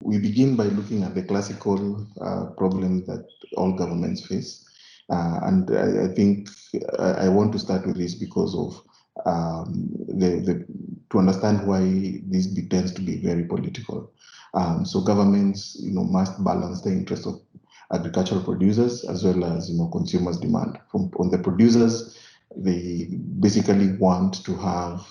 we begin by looking at the classical problems that all governments face. And I think I want to start with this because of to understand why this tends to be very political. So governments, must balance the interests of agricultural producers as well as, consumers' demand. On the producers, they basically want to have,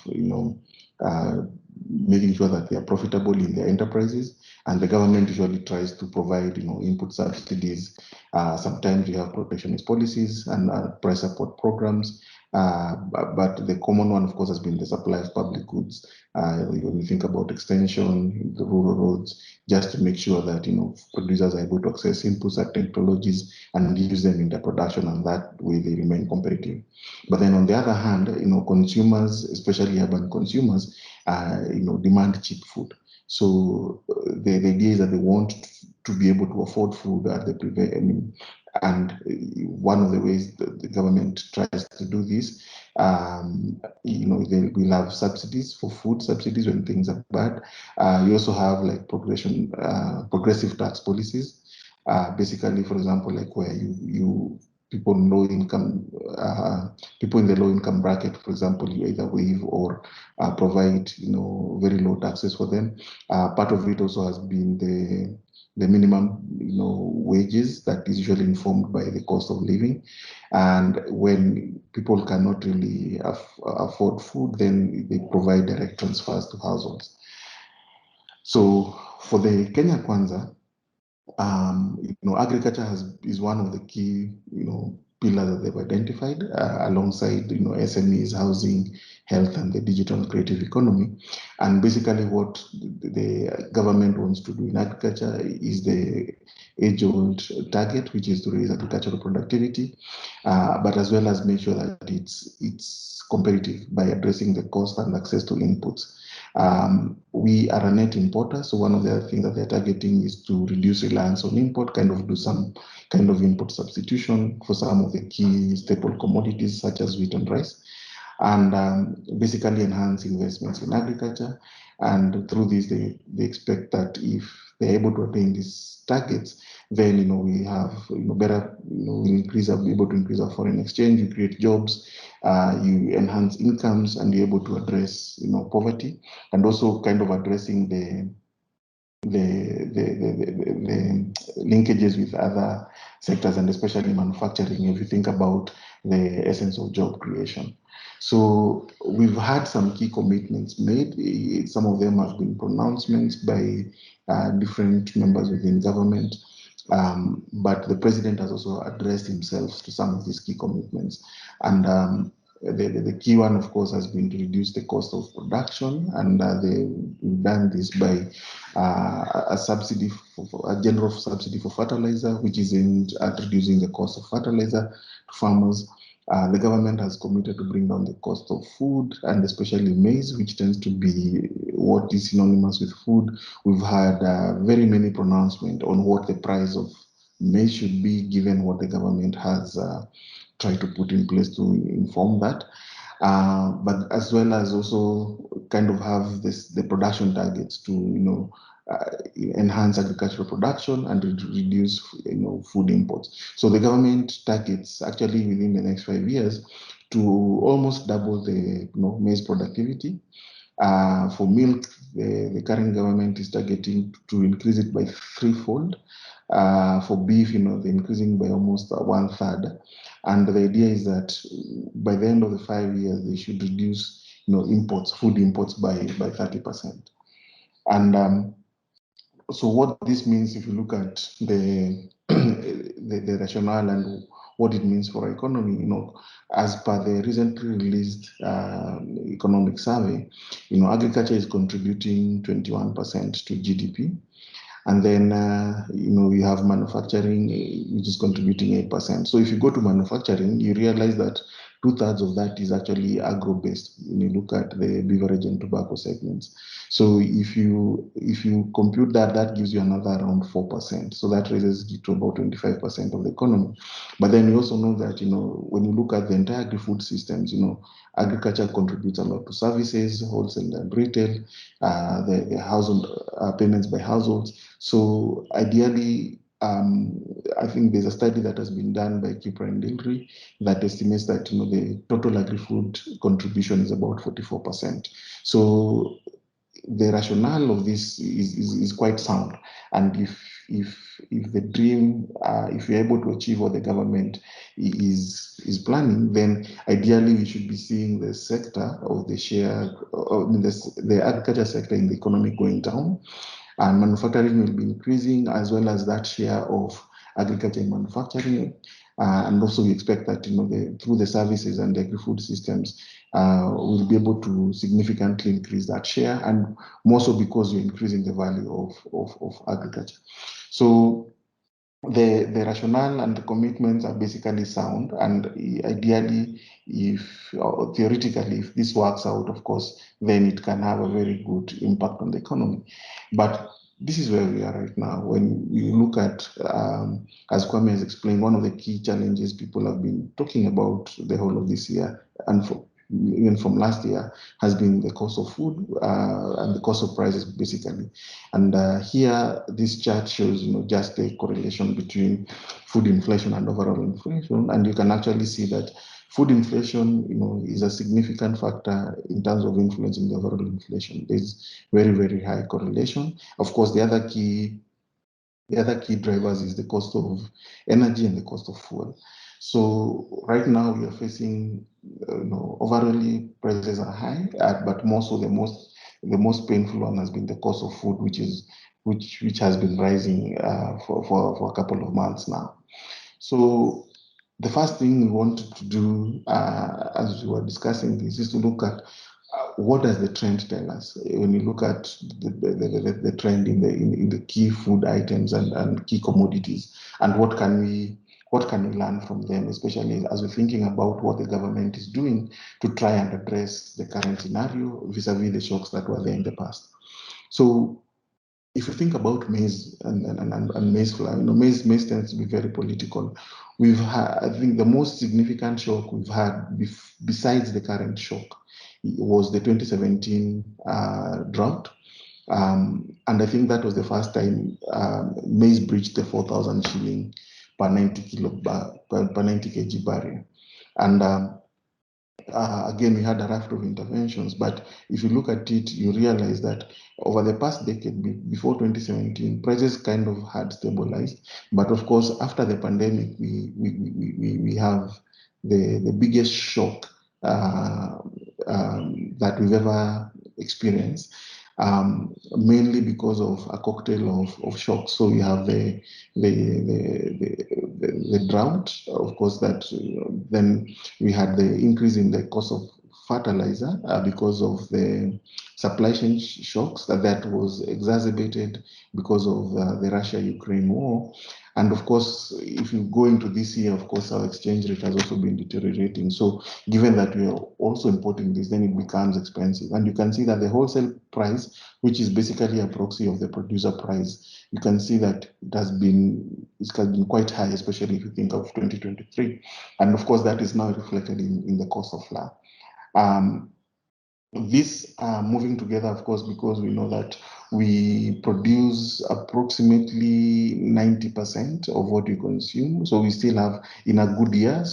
making sure that they are profitable in their enterprises, and the government usually tries to provide, input subsidies. Sometimes you have protectionist policies and price support programs. But the common one, of course, has been the supply of public goods. When you think about extension, the rural roads, just to make sure that producers are able to access inputs and technologies and use them in their production, and that way they remain competitive. But then on the other hand, consumers, especially urban consumers, demand cheap food. So the idea is that they want to be able to afford food at the and one of the ways that the government tries to do this, they will have subsidies for food subsidies when things are bad. You also have like progressive tax policies. Basically, for example, like where people in low income, people in the low income bracket, for example, you either waive or provide, very low taxes for them. Part of it also has been the minimum, wages that is usually informed by the cost of living. And when people cannot really afford food, then they provide direct transfers to households. So for the Kenya Kwanza, agriculture is one of the key, pillars that they've identified alongside, SMEs, housing, health, and the digital and creative economy. And basically what the government wants to do in agriculture is the age-old target, which is to raise agricultural productivity, but as well as make sure that it's competitive by addressing the cost and access to inputs. We are a net importer, so one of the other things that they're targeting is to reduce reliance on import, kind of do some kind of import substitution for some of the key staple commodities such as wheat and rice, and basically enhance investments in agriculture. And through this, they expect that if they're able to attain these targets, then we have better be able to increase our foreign exchange, you create jobs, you enhance incomes, and you're able to address poverty, and also kind of addressing the linkages with other sectors, and especially manufacturing, if you think about the essence of job creation. So we've had some key commitments made. Some of them have been pronouncements by different members within government. But the president has also addressed himself to some of these key commitments. And the key one, of course, has been to reduce the cost of production, and they've done this by a subsidy, a general subsidy for fertilizer, which is aimed at reducing the cost of fertilizer to farmers. The government has committed to bring down the cost of food, and especially maize, which tends to be what is synonymous with food. We've had very many pronouncements on what the price of maize should be, given what the government has tried to put in place to inform that. But as well as also kind of have the production targets to enhance agricultural production and reduce food imports. So the government targets actually within the next 5 years to almost double the maize productivity. For milk, the current government is targeting to increase it by threefold. For beef, they're increasing by almost 1/3. And the idea is that by the end of the 5 years, they should reduce food imports by 30%. And so what this means, if you look at the rationale and what it means for our economy, as per the recently released economic survey, agriculture is contributing 21% to GDP. And then, we have manufacturing, which is contributing 8%. So if you go to manufacturing, you realize that 2/3 of that is actually agro-based when you look at the beverage and tobacco segments. So if you compute that, that gives you another around 4%. So that raises it to about 25% of the economy. But then you also know that, when you look at the entire agri-food systems, agriculture contributes a lot to services, wholesale and retail, the household payments by households. So ideally, I think there's a study that has been done by Kipra and Dilri that estimates that the total agri-food contribution is about 44%. So the rationale of this is quite sound, and if the dream, if you're able to achieve what the government is planning, then ideally we should be seeing the sector of the share, the agriculture sector in the economy going down, and manufacturing will be increasing, as well as that share of agriculture and manufacturing. And also we expect that through the services and the agri-food systems, we'll be able to significantly increase that share, and more so because we're increasing the value of agriculture. So the rationale and the commitments are basically sound, and ideally, theoretically, if this works out, of course, then it can have a very good impact on the economy. But this is where we are right now. When you look at, as Kwame has explained, one of the key challenges people have been talking about the whole of this year, and even from last year, has been the cost of food and the cost of prices, basically. And here, this chart shows, just the correlation between food inflation and overall inflation. And you can actually see that food inflation, is a significant factor in terms of influencing the overall inflation. There's very, very high correlation. Of course, the other key drivers is the cost of energy and the cost of fuel. So right now we are facing, overall prices are high, but more so the most painful one has been the cost of food, which has been rising for a couple of months now. So the first thing we wanted to do, as we were discussing this, is to look at what does the trend tell us. When you look at the trend in the key food items and key commodities, and what can we learn from them, especially as we're thinking about what the government is doing to try and address the current scenario vis-a-vis the shocks that were there in the past. So if you think about maize and maize flour, maize tends to be very political. We've had, I think, the most significant shock we've had besides the current shock was the 2017 drought. And I think that was the first time maize breached the 4,000 shilling per 90 kg barrier. And again, we had a raft of interventions, but if you look at it, you realize that over the past decade, before 2017, prices kind of had stabilized. But of course, after the pandemic, we have the biggest shock that we've ever experienced, mainly because of a cocktail of shocks. So you have the drought, of course, that then we had the increase in the cost of fertilizer because of the supply chain shocks that was exacerbated because of the Russia-Ukraine war. And of course, if you go into this year, of course, our exchange rate has also been deteriorating. So given that we are also importing this, then it becomes expensive. And you can see that the wholesale price, which is basically a proxy of the producer price, you can see that it has been quite high, especially if you think of 2023. And of course, that is now reflected in the cost of flour. This moving together, of course, because we know that we produce approximately 90% of what we consume. So we still have, in a good year, we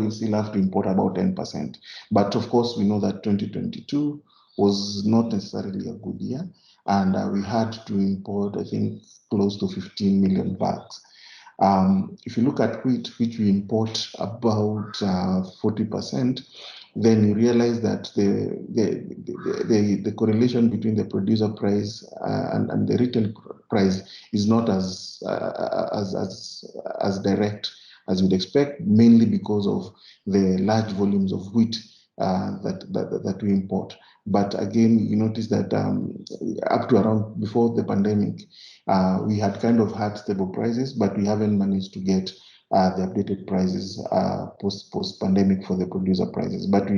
still have to import about 10%. But of course, we know that 2022 was not necessarily a good year. And we had to import, I think, close to 15 million bags. If you look at wheat, which we import about 40%, then you realize that the correlation between the producer price and the retail price is not as direct as you'd expect, mainly because of the large volumes of wheat that we import. But again, you notice that up to around before the pandemic, we had kind of had stable prices, but we haven't managed to get the updated prices post pandemic for the producer prices. But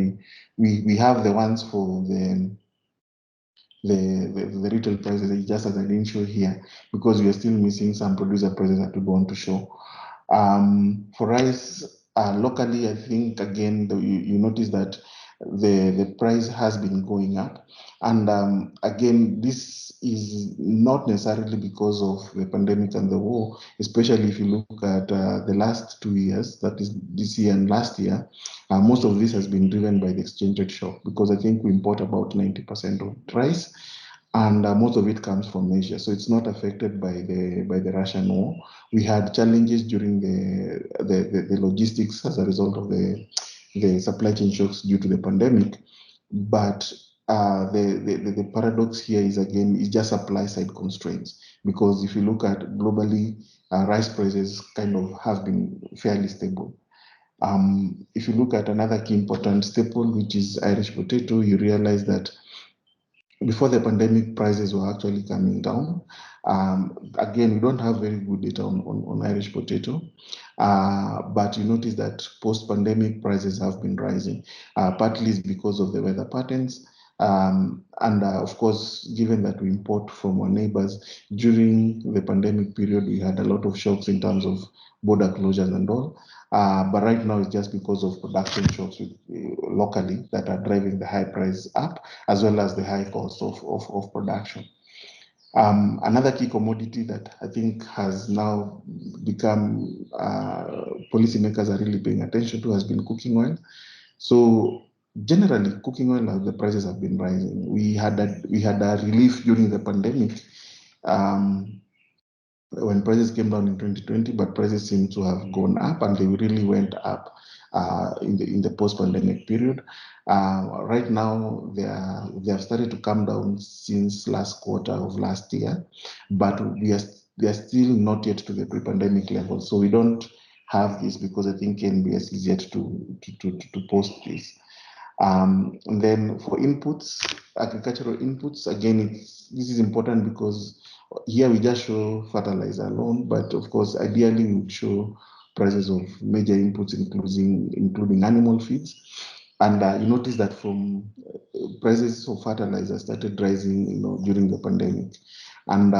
we have the ones for the retail prices, just as I didn't show here, because we are still missing some producer prices that we want to show. For rice, locally, I think again you notice that the price has been going up, and again this is not necessarily because of the pandemic and the war, especially if you look at the last 2 years, that is this year and last year. Most of this has been driven by the exchange rate shock, because I think we import about 90% of rice, and most of it comes from Asia, so it's not affected by the Russian war. We had challenges during the logistics as a result of the supply chain shocks due to the pandemic, but the paradox here is again is just supply side constraints, because if you look at globally, rice prices kind of have been fairly stable. If you look at another key important staple, which is Irish potato, you realize that before the pandemic, prices were actually coming down. Again, we don't have very good data on Irish potato, but you notice that post-pandemic prices have been rising, partly is because of the weather patterns. And of course, given that we import from our neighbors, during the pandemic period, we had a lot of shocks in terms of border closures and all. But right now, it's just because of production shocks locally that are driving the high price up, as well as the high cost of production. Another key commodity that I think has now become policymakers are really paying attention to has been cooking oil. So generally, cooking oil, the prices have been rising. We had a relief during the pandemic. When prices came down in 2020, but prices seem to have gone up, and they really went up in the post-pandemic period. Right now, they have started to come down since last quarter of last year, but they are still not yet to the pre-pandemic level. So we don't have this because I think NBS is yet to post this. And then for inputs, agricultural inputs, again, this is important because here we just show fertilizer alone, but of course, ideally we would show prices of major inputs, including animal feeds. And you notice that from prices of fertilizer started rising, during the pandemic, and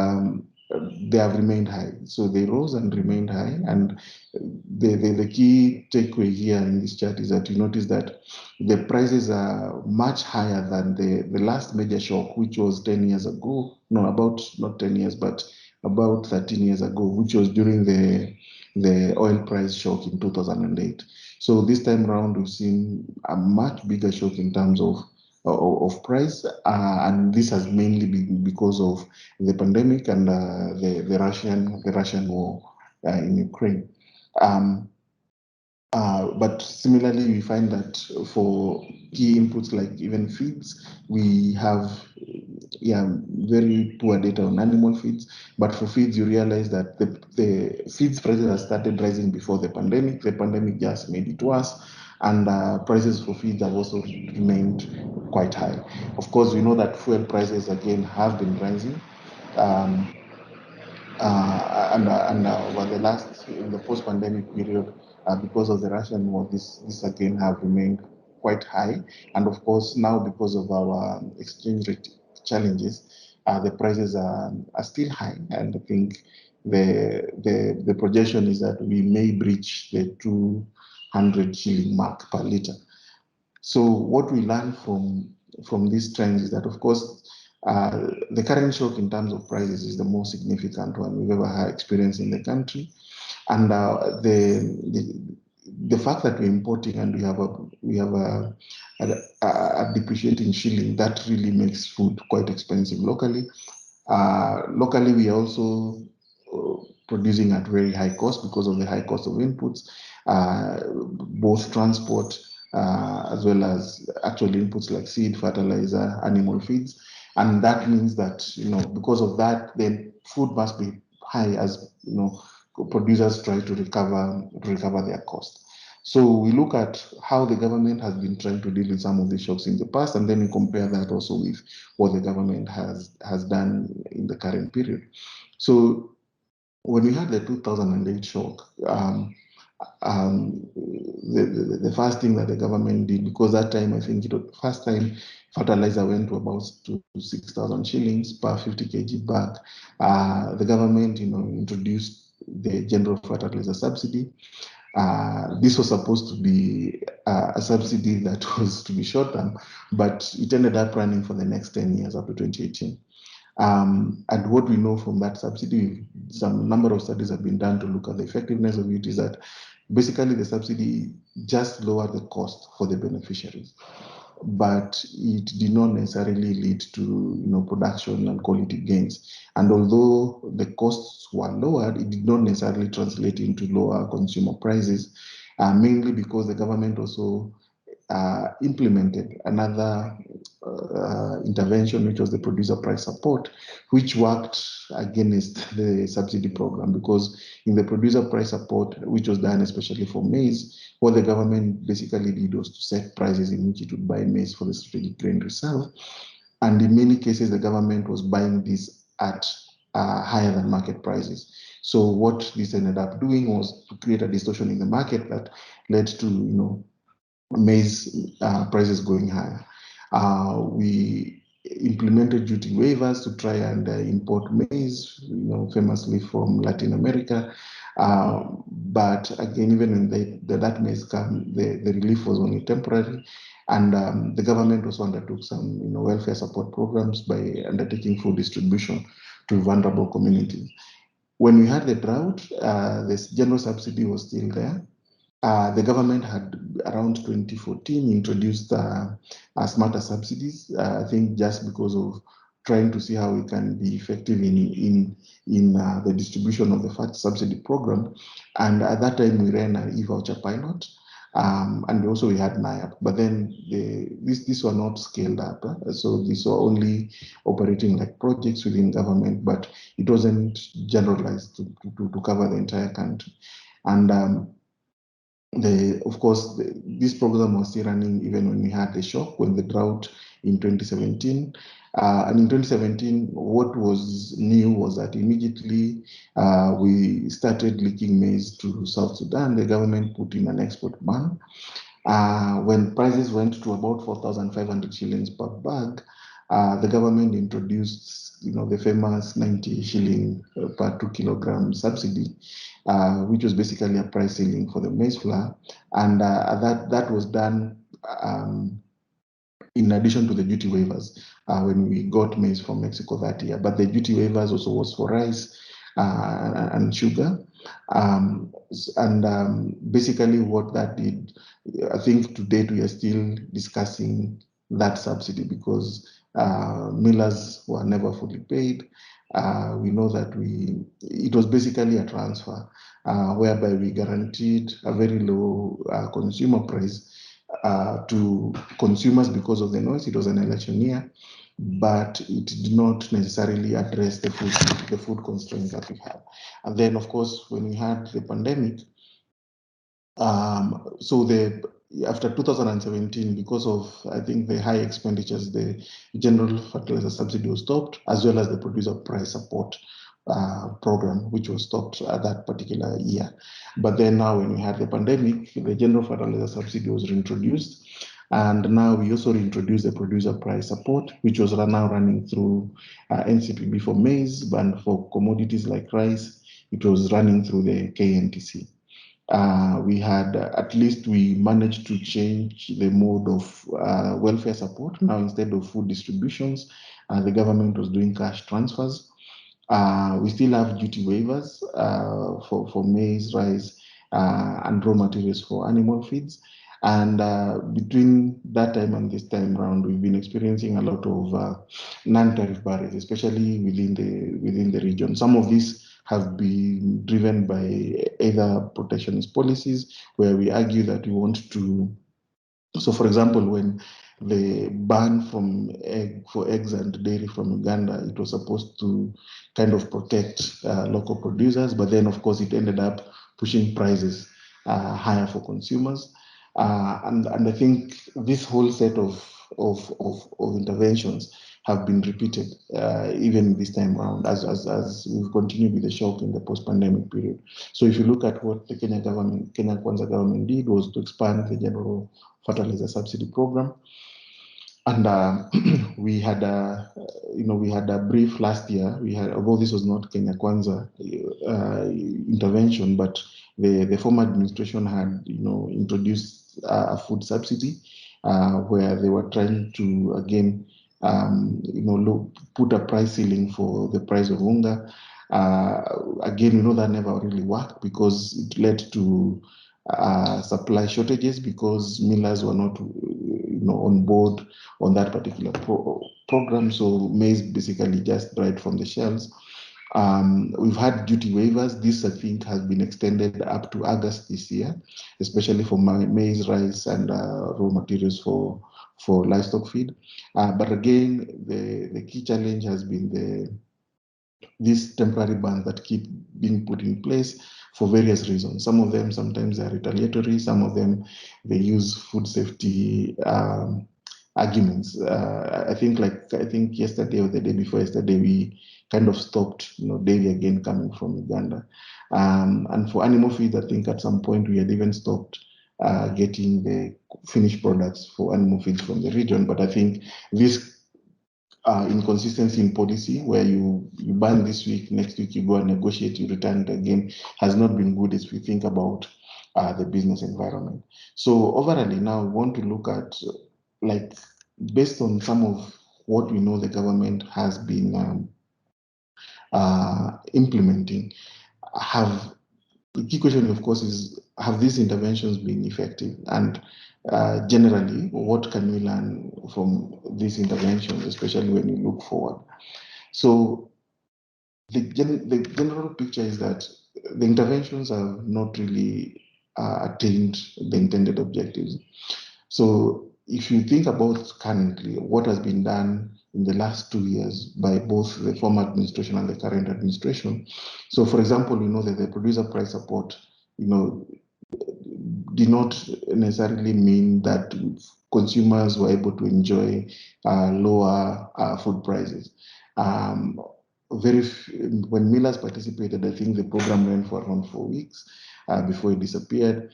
they have remained high. So they rose and remained high. And the key takeaway here in this chart is that you notice that the prices are much higher than the last major shock, which was 10 years ago. No, about not 10 years, but about 13 years ago, which was during the oil price shock in 2008. So this time around, we've seen a much bigger shock in terms of price, and this has mainly been because of the pandemic and the Russian war in Ukraine. But similarly, we find that for key inputs like even feeds, we have very poor data on animal feeds. But for feeds, you realize that the feeds prices have started rising before the pandemic. The pandemic just made it worse, and prices for feeds have also remained quite high. Of course, we know that fuel prices again have been rising. And over in the post-pandemic period, because of the Russian war, this again have remained quite high. And of course, now because of our exchange rate challenges, the prices are still high. And I think the projection is that we may breach the 200 shilling mark per liter. So what we learn from these trends is that, of course, the current shock in terms of prices is the most significant one we've ever had experienced in the country, and the fact that we're importing and we have a depreciating shilling, that really makes food quite expensive locally. Locally, we are also producing at very high cost because of the high cost of inputs, both transport as well as actual inputs like seed, fertilizer, animal feeds. And that means that, because of that, then food must be high as, producers try to recover their cost. So we look at how the government has been trying to deal with some of the shocks in the past, and then we compare that also with what the government has done in the current period. So when we had the 2008 shock, the first thing that the government did, because that time I think it was the first time fertilizer went to about to 6,000 shillings per 50 kg bag. The government, introduced the general fertilizer subsidy. This was supposed to be a subsidy that was to be short term, but it ended up running for the next 10 years up to 2018. And what we know from that subsidy, some number of studies have been done to look at the effectiveness of it, is that basically the subsidy just lowered the cost for the beneficiaries, but it did not necessarily lead to production and quality gains. And although the costs were lowered, it did not necessarily translate into lower consumer prices, mainly because the government also implemented another intervention, which was the producer price support, which worked against the subsidy program, because in the producer price support, which was done especially for maize, what the government basically did was to set prices in which it would buy maize for the strategic grain reserve. And in many cases, the government was buying this at higher than market prices. So what this ended up doing was to create a distortion in the market that led to maize prices going higher. We implemented duty waivers to try and import maize, famously from Latin America. But again, even when that maize came, the relief was only temporary. And the government also undertook some welfare support programs by undertaking food distribution to vulnerable communities. When we had the drought, this general subsidy was still there. The government had around 2014 introduced smarter subsidies, I think just because of trying to see how we can be effective in the distribution of the FAT subsidy program. And at that time, we ran an e-voucher pilot. And also we had NIAP, but then these were not scaled up. So these were only operating like projects within government, but it wasn't generalized to cover the entire country. And of course, this program was still running even when we had the shock, when the drought in 2017. And in 2017, what was new was that immediately we started leaking maize to South Sudan. The government put in an export ban. When prices went to about 4,500 shillings per bag, the government introduced, the famous 90 shilling per 2 kilogram subsidy, which was basically a price ceiling for the maize flour, and that was done in addition to the duty waivers when we got maize from Mexico that year. But the duty waivers also was for rice and sugar. Basically what that did, I think to date we are still discussing that subsidy because millers were never fully paid. We know that it was basically a transfer whereby we guaranteed a very low consumer price to consumers because of the noise. It was an election year, but it did not necessarily address the food constraints that we had. And then, of course, when we had the pandemic, after 2017, because of, I think, the high expenditures, the general fertilizer subsidy was stopped, as well as the producer price support program, which was stopped at that particular year. But then now when we had the pandemic, the general fertilizer subsidy was reintroduced. And now we also reintroduced the producer price support, which was now running through NCPB for maize, but for commodities like rice, it was running through the KNTC. We managed to change the mode of welfare support. Now, instead of food distributions, the government was doing cash transfers. We still have duty waivers for maize, rice, and raw materials for animal feeds. And between that time and this time around, we've been experiencing a lot of non-tariff barriers, especially within the region. Some of these have been driven by either protectionist policies, where we argue that we want to. So, for example, when the ban for eggs and dairy from Uganda, it was supposed to kind of protect local producers, but then, of course, it ended up pushing prices higher for consumers. And I think this whole set of interventions have been repeated even this time around as we've continued with the shock in the post-pandemic period. So if you look at what the Kenya Kwanza government did was to expand the general fertilizer subsidy program. And we had a, we had a brief last year. We had, although this was not Kenya Kwanza intervention, but the former administration had, introduced a food subsidy where they were trying to again, put a price ceiling for the price of unga. Again, that never really worked because it led to supply shortages because millers were not, on board on that particular program. So maize basically just dried from the shelves. We've had duty waivers. This, I think, has been extended up to August this year, especially for maize, rice, and raw materials for livestock feed. But again, the key challenge has been these temporary bans that keep being put in place for various reasons. Some of them sometimes are retaliatory. Some of them they use food safety arguments. I think yesterday or the day before yesterday we kind of stopped, dairy again coming from Uganda. And for animal feed, I think at some point we had even stopped getting the finished products for animal feeds from the region. But I think this inconsistency in policy where you ban this week, next week you go and negotiate, you return it again, has not been good as we think about the business environment. So overall now we want to look at, based on some of what we know the government has been implementing, the key question, of course, is have these interventions been effective? And generally, what can we learn from these interventions, especially when you look forward? So the general picture is that the interventions have not really attained the intended objectives. So if you think about currently what has been done in the last 2 years by both the former administration and the current administration. So for example, that the producer price support, did not necessarily mean that consumers were able to enjoy lower food prices. When millers participated, I think the program ran for around 4 weeks before it disappeared.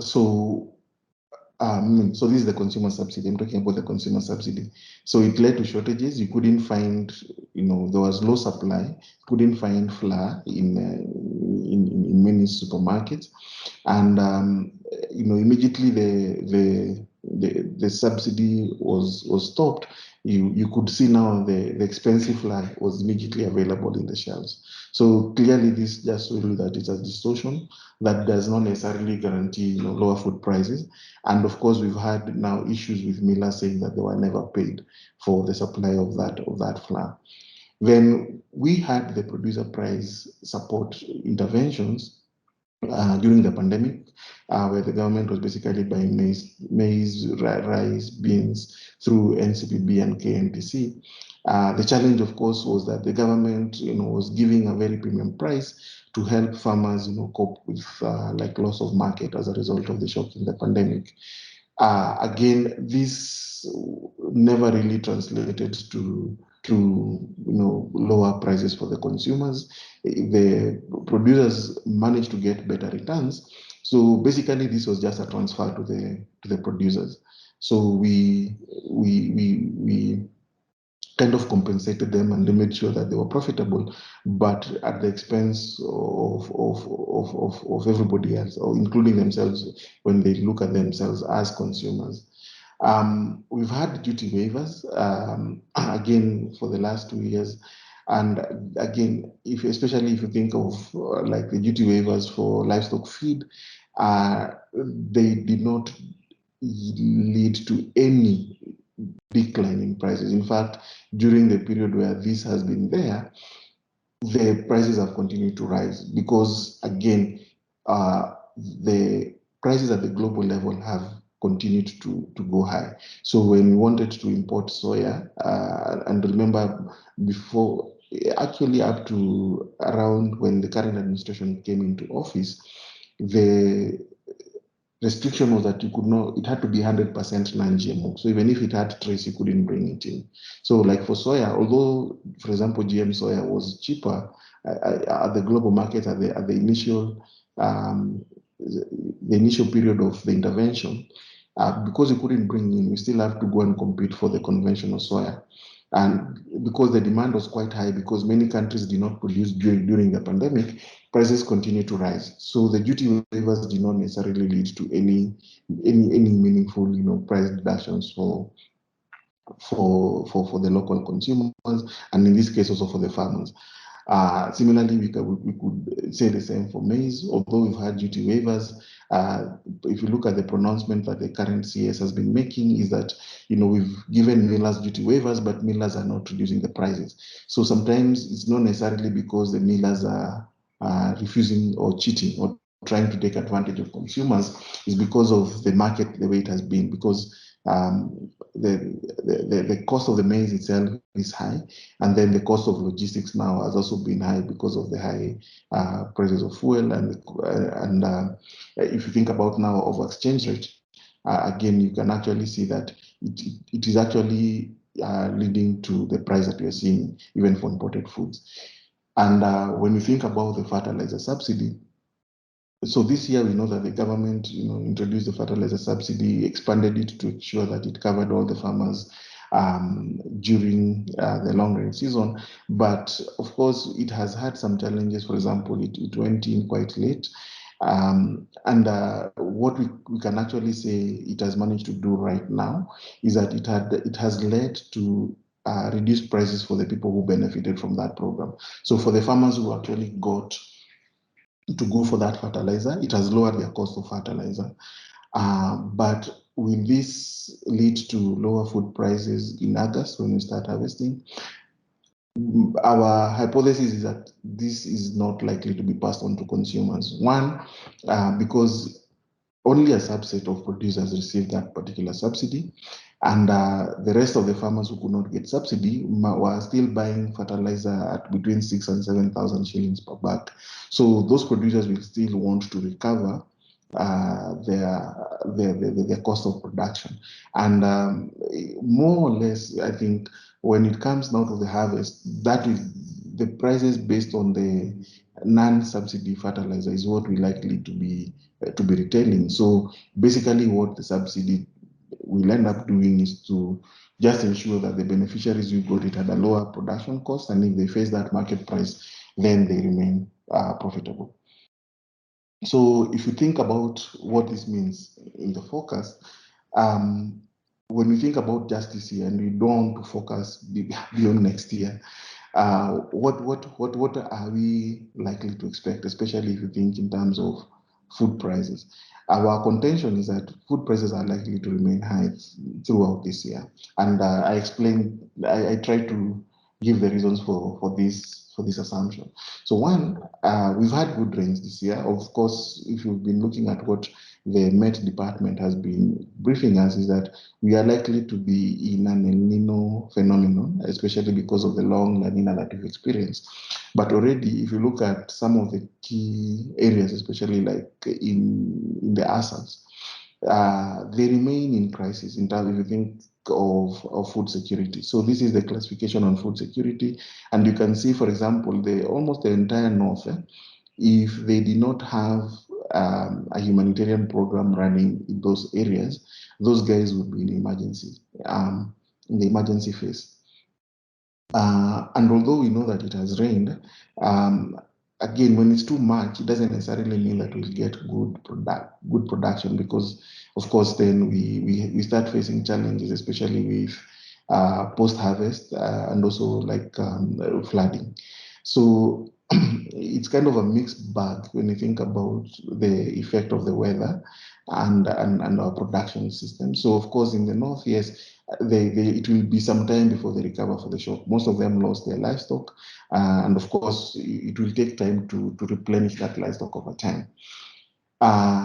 So this is the consumer subsidy. I'm talking about the consumer subsidy. So it led to shortages. You couldn't find, there was low supply. Couldn't find flour in many supermarkets, and immediately the subsidy was stopped. You could see now the expensive flour was immediately available in the shelves. So clearly, this just shows you that it's a distortion that does not necessarily guarantee lower food prices. And of course, we've had now issues with millers saying that they were never paid for the supply of that flour. Then we had the producer price support interventions during the pandemic, where the government was basically buying maize, rice, beans through NCPB and KNTC. The challenge, of course, was that the government, was giving a very premium price to help farmers, cope with loss of market as a result of the shock in the pandemic. Again, this never really translated to lower prices for the consumers. The producers managed to get better returns. So basically, this was just a transfer to the producers. So we kind of compensated them and they made sure that they were profitable, but at the expense of everybody else, or including themselves when they look at themselves as consumers. We've had duty waivers again for the last 2 years, and again, especially if you think of the duty waivers for livestock feed, they did not lead to any decline in prices. In fact, during the period where this has been there, the prices have continued to rise because, again, the prices at the global level have continued to go high. So when we wanted to import soya, and remember before, actually up to around when the current administration came into office, the restriction was that you could not, it had to be 100% non-GMO. So even if it had trace, you couldn't bring it in. So like for soya, although, for example, GM soya was cheaper at the global market at the initial period of the intervention, because you couldn't bring in, you still have to go and compete for the conventional soya. And because the demand was quite high, because many countries did not produce during the pandemic, prices continue to rise. So the duty waivers did not necessarily lead to any meaningful, price reductions for the local consumers, and in this case also for the farmers. Similarly, we could say the same for maize, although we've had duty waivers. If you look at the pronouncement that the current CS has been making, is that we've given millers duty waivers, but millers are not reducing the prices. So sometimes it's not necessarily because the millers are refusing or cheating or trying to take advantage of consumers, is because of the market the way it has been, because the cost of the maize itself is high, and then the cost of logistics now has also been high because of the high prices of fuel, and if you think about now of exchange rate, again, you can actually see that it is actually leading to the price that we are seeing even for imported foods. And when you think about the fertilizer subsidy, so this year we know that the government, introduced the fertilizer subsidy, expanded it to ensure that it covered all the farmers during the long rain season. But of course, it has had some challenges. For example, it went in quite late. What we can actually say it has managed to do right now is that it has led to reduced prices for the people who benefited from that program. So for the farmers who actually got to go for that fertilizer, it has lowered their cost of fertilizer. But will this lead to lower food prices in August when we start harvesting? Our hypothesis is that this is not likely to be passed on to consumers. One, because only a subset of producers received that particular subsidy, and the rest of the farmers who could not get subsidy were still buying fertilizer at between 6,000 and 7,000 shillings per bag. So those producers will still want to recover their cost of production. And more or less, I think when it comes now to the harvest, that is the prices based on the non-subsidy fertilizer is what we likely to be retailing. So basically what the subsidy will end up doing is to just ensure that the beneficiaries who got it at a lower production cost, and if they face that market price, then they remain profitable. So if you think about what this means in the forecast, when we think about just this year, and we don't want to focus beyond next year, what are we likely to expect, especially if you think in terms of food prices? Our contention is that food prices are likely to remain high throughout this year, and I tried to give the reasons for this assumption. So one, we've had good rains this year. Of course, if you've been looking at what the Met Department has been briefing us, is that we are likely to be in an El Nino phenomenon, especially because of the long La Nina that we've experienced. But already, if you look at some of the key areas, especially like in the ASAs, they remain in crisis in terms, if you think of food security. So this is the classification on food security, and you can see, for example, almost the entire north, if they did not have a humanitarian program running in those areas, those guys would be in the emergency phase. And although we know that it has rained, again, when it's too much, it doesn't necessarily mean that we'll get good production, because, of course, then we start facing challenges, especially with post-harvest and also like flooding. So it's kind of a mixed bag when you think about the effect of the weather and our production system. So, of course, in the north, yes, it will be some time before they recover for the shock. Most of them lost their livestock, and of course, it will take time to replenish that livestock over time.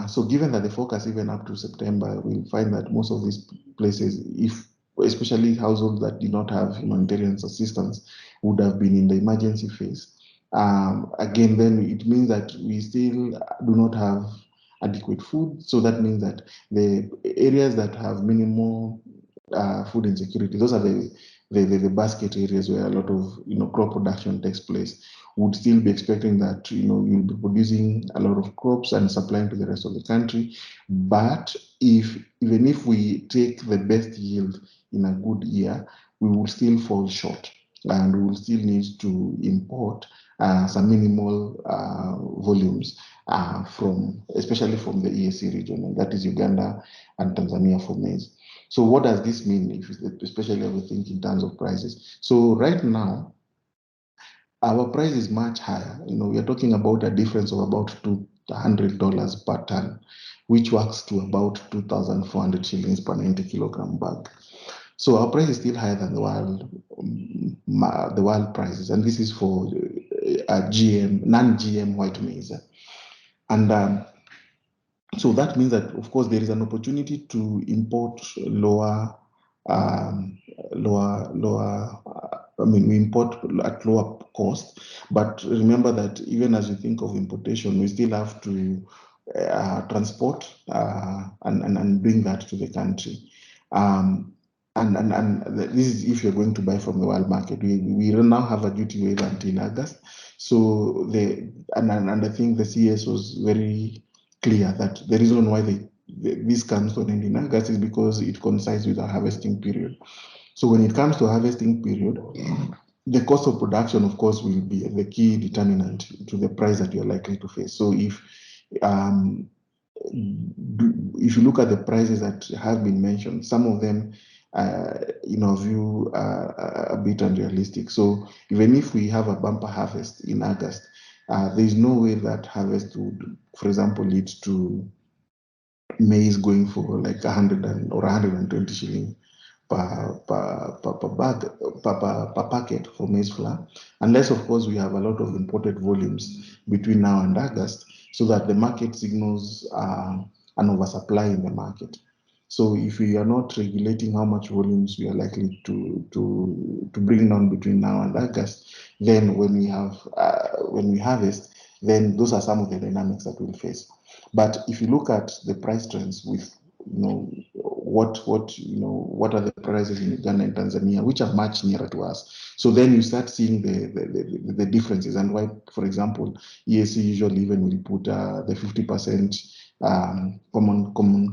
So given that the focus even up to September, we'll find that most of these places, especially households that did not have humanitarian assistance, would have been in the emergency phase. Again, then it means that we still do not have adequate food. So that means that the areas that have minimal food insecurity, those are the basket areas where a lot of crop production takes place. Would still be expecting that you'll be producing a lot of crops and supplying to the rest of the country. But even if we take the best yield in a good year, we will still fall short, and we will still need to import some minimal volumes especially from the EAC region, and that is Uganda and Tanzania for maize. So what does this mean, especially if we think in terms of prices? So right now, our price is much higher. We are talking about a difference of about $200 per ton, which works to about 2,400 shillings per 90 kilogram bag. So our price is still higher than the world prices, and this is for non-GM white maize. And so that means that, of course, there is an opportunity to import lower. We import at lower cost, but remember that even as we think of importation, we still have to transport and bring that to the country. And this is if you're going to buy from the world market. We now have a duty waiver until August. So and I think the CS was very clear that the reason why this comes to an end in August is because it coincides with our harvesting period. So when it comes to harvesting period, the cost of production, of course, will be the key determinant to the price that you're likely to face. So if you look at the prices that have been mentioned, some of them, in our view, are a bit unrealistic. So even if we have a bumper harvest in August, there is no way that harvest would, for example, lead to maize going for like 100 or 120 shillings per packet for maize flour, unless, of course, we have a lot of imported volumes between now and August, so that the market signals an oversupply in the market. So if we are not regulating how much volumes we are likely to bring down between now and August, then when we harvest, then those are some of the dynamics that we'll face. But if you look at the price trends with what are the prices in Uganda and Tanzania, which are much nearer to us. So then you start seeing the differences, and why, for example, EAC usually even will put the 50%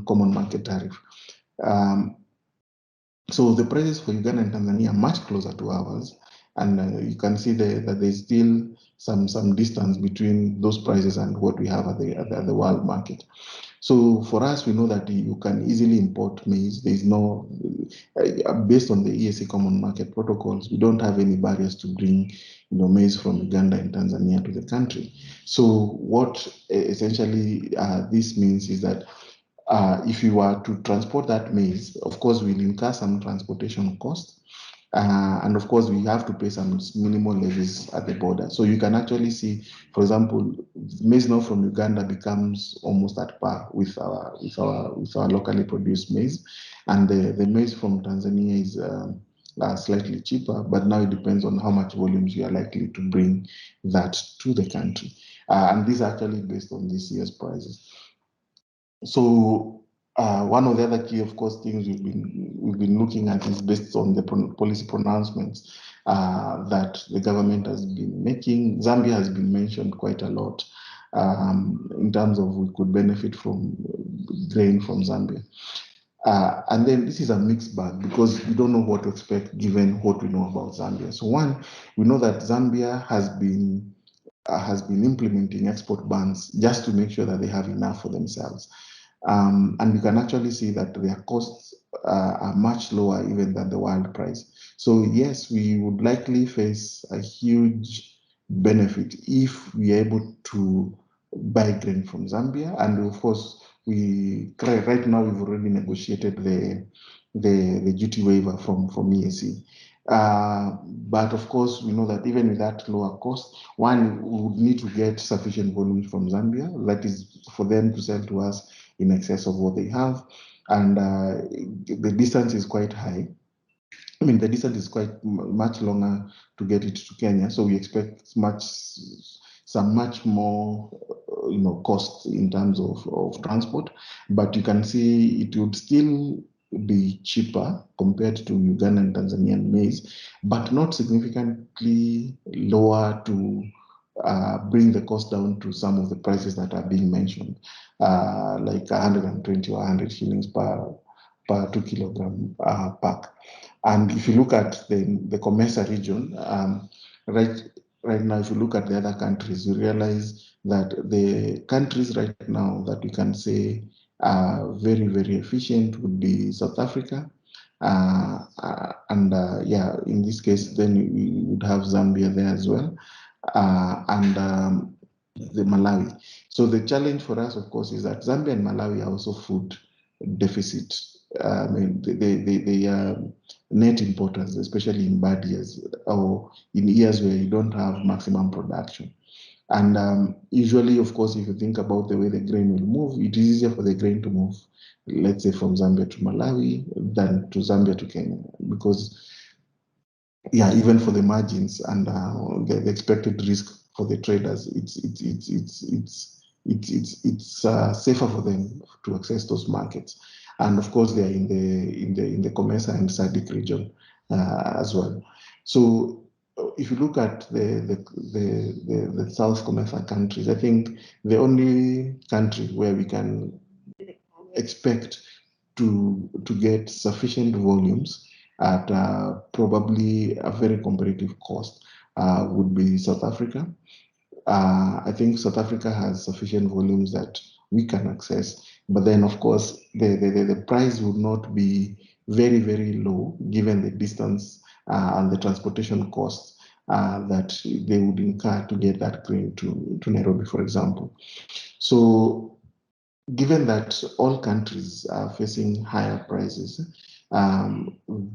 common market tariff. So the prices for Uganda and Tanzania are much closer to ours, and you can see that there's still some distance between those prices and what we have at the world market. So for us, we know that you can easily import maize. There is no, based on the EAC Common Market protocols, we don't have any barriers to bring maize from Uganda and Tanzania to the country. So what essentially this means is that if you were to transport that maize, of course, we'll incur some transportation costs. And of course, we have to pay some minimal levies at the border. So you can actually see, for example, maize now from Uganda becomes almost at par with our locally produced maize, and the maize from Tanzania is slightly cheaper. But now it depends on how much volumes you are likely to bring that to the country, and this is actually based on this year's prices. So one of the other key, of course, things we've been looking at is based on the policy pronouncements that the government has been making. Zambia has been mentioned quite a lot in terms of we could benefit from grain from Zambia. And then this is a mixed bag because we don't know what to expect given what we know about Zambia. So one, we know that Zambia has been implementing export bans just to make sure that they have enough for themselves. And you can actually see that their costs are much lower even than the world price. So yes, we would likely face a huge benefit if we are able to buy grain from Zambia. And of course, right now we've already negotiated the duty waiver from EAC. But of course, we know that even with that lower cost, one, we would need to get sufficient volumes from Zambia. That is for them to sell to us in excess of what they have. And the distance is quite high. I mean, the distance is quite much longer to get it to Kenya. So we expect some much more cost in terms of transport, but you can see it would still be cheaper compared to Uganda and Tanzanian maize, but not significantly lower to bring the cost down to some of the prices that are being mentioned, like 120 or 100 shillings per 2 kilogram pack. And if you look at the Comesa region, right now, if you look at the other countries, you realize that the countries right now that we can say are very, very efficient would be South Africa. Yeah, in this case, then we would have Zambia there as well, and the Malawi. So the challenge for us, of course, is that Zambia and Malawi are also food deficit. I mean, they are net importers, especially in bad years or in years where you don't have maximum production. And usually, of course, if you think about the way the grain will move, it is easier for the grain to move, let's say, from Zambia to Malawi than to Zambia to Kenya, because, yeah, even for the margins and the expected risk for the traders, it's safer for them to access those markets. And of course, they are in the Comesa and SADC region as well. So if you look at the South Comesa countries, I think the only country where we can expect to get sufficient volumes at probably a very competitive cost would be South Africa. I think South Africa has sufficient volumes that we can access, but then of course the price would not be very, very low given the distance and the transportation costs that they would incur to get that grain to Nairobi, for example. So given that all countries are facing higher prices,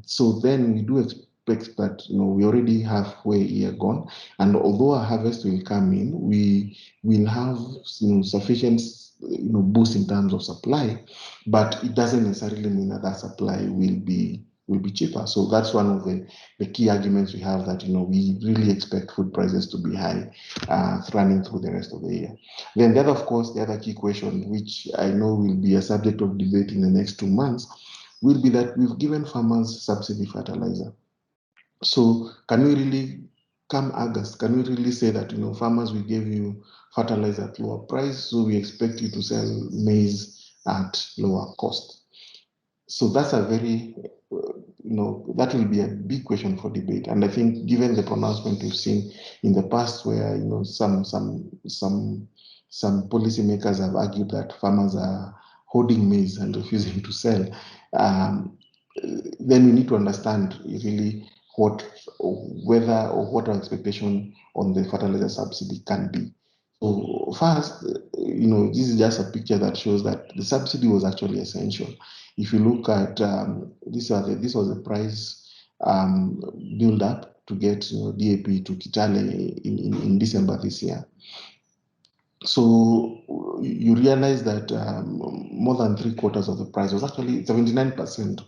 so then we do expect that we already halfway year gone, and although our harvest will come in, we will have sufficient boost in terms of supply, but it doesn't necessarily mean that that supply will be cheaper. So that's one of the key arguments we have, that we really expect food prices to be high running through the rest of the year. Then that, of course, the other key question, which I know will be a subject of debate in the next 2 months, will be that we've given farmers subsidy fertilizer. So can we really, come August, can we really say that, farmers, we gave you fertilizer at lower price, so we expect you to sell maize at lower cost? So that's a very, that will be a big question for debate. And I think, given the pronouncement we've seen in the past, where some policymakers have argued that farmers are hoarding maize and refusing to sell, then we need to understand really what our expectation on the fertilizer subsidy can be. So first, this is just a picture that shows that the subsidy was actually essential. If you look at this was the price build up to get DAP to Kitale in December this year. So you realize that more than 3/4 of the price was actually 79%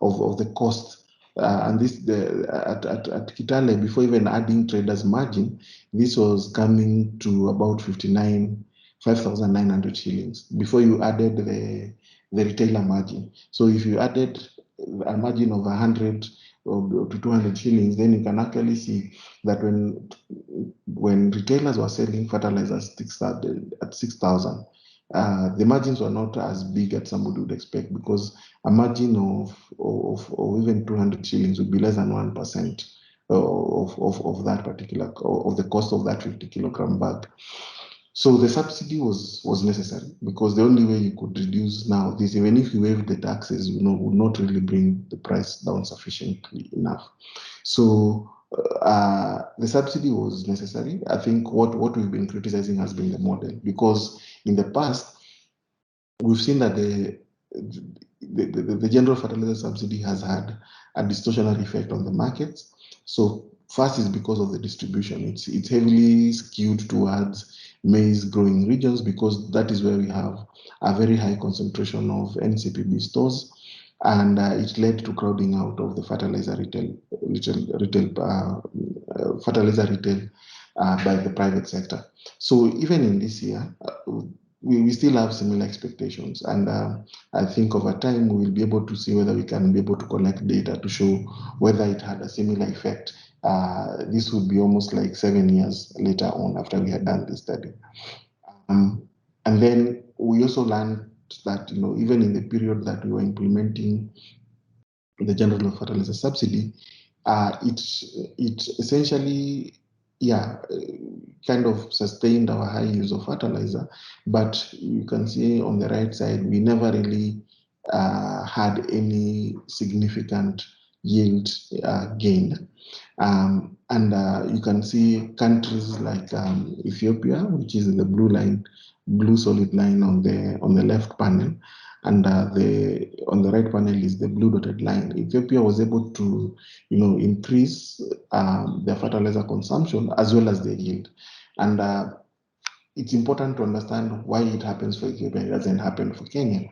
of the cost. And this at Kitale, before even adding traders margin, this was coming to about 5,900 shillings before you added the retailer margin. So if you added a margin of 100 to 200 shillings, then you can actually see that when retailers were selling fertilizers at 6,000, the margins were not as big as somebody would expect, because a margin of even 200 shillings would be less than 1% of that particular, of the cost of that 50 kilogram bag. So the subsidy was necessary, because the only way you could reduce now this, even if you waive the taxes, would not really bring the price down sufficiently enough. So the subsidy was necessary. I think what we've been criticizing has been the model, because in the past we've seen that the general fertilizer subsidy has had a distortionary effect on the markets. So first is because of the distribution. It's heavily skewed towards maize growing regions, because that is where we have a very high concentration of NCPB stores, and it led to crowding out of the fertilizer retail by the private sector. So even in this year, we still have similar expectations, and I think over time we will be able to see whether we can be able to collect data to show whether it had a similar effect. This would be almost like 7 years later on after we had done this study. And then we also learned that, even in the period that we were implementing the general fertilizer subsidy, it essentially, kind of sustained our high use of fertilizer. But you can see on the right side, we never really had any significant yield gain. And you can see countries like Ethiopia, which is the blue solid line on the left panel, and on the right panel is the blue dotted line. Ethiopia was able to, increase their fertilizer consumption as well as their yield, and it's important to understand why it happens for Ethiopia. It doesn't happen for Kenya.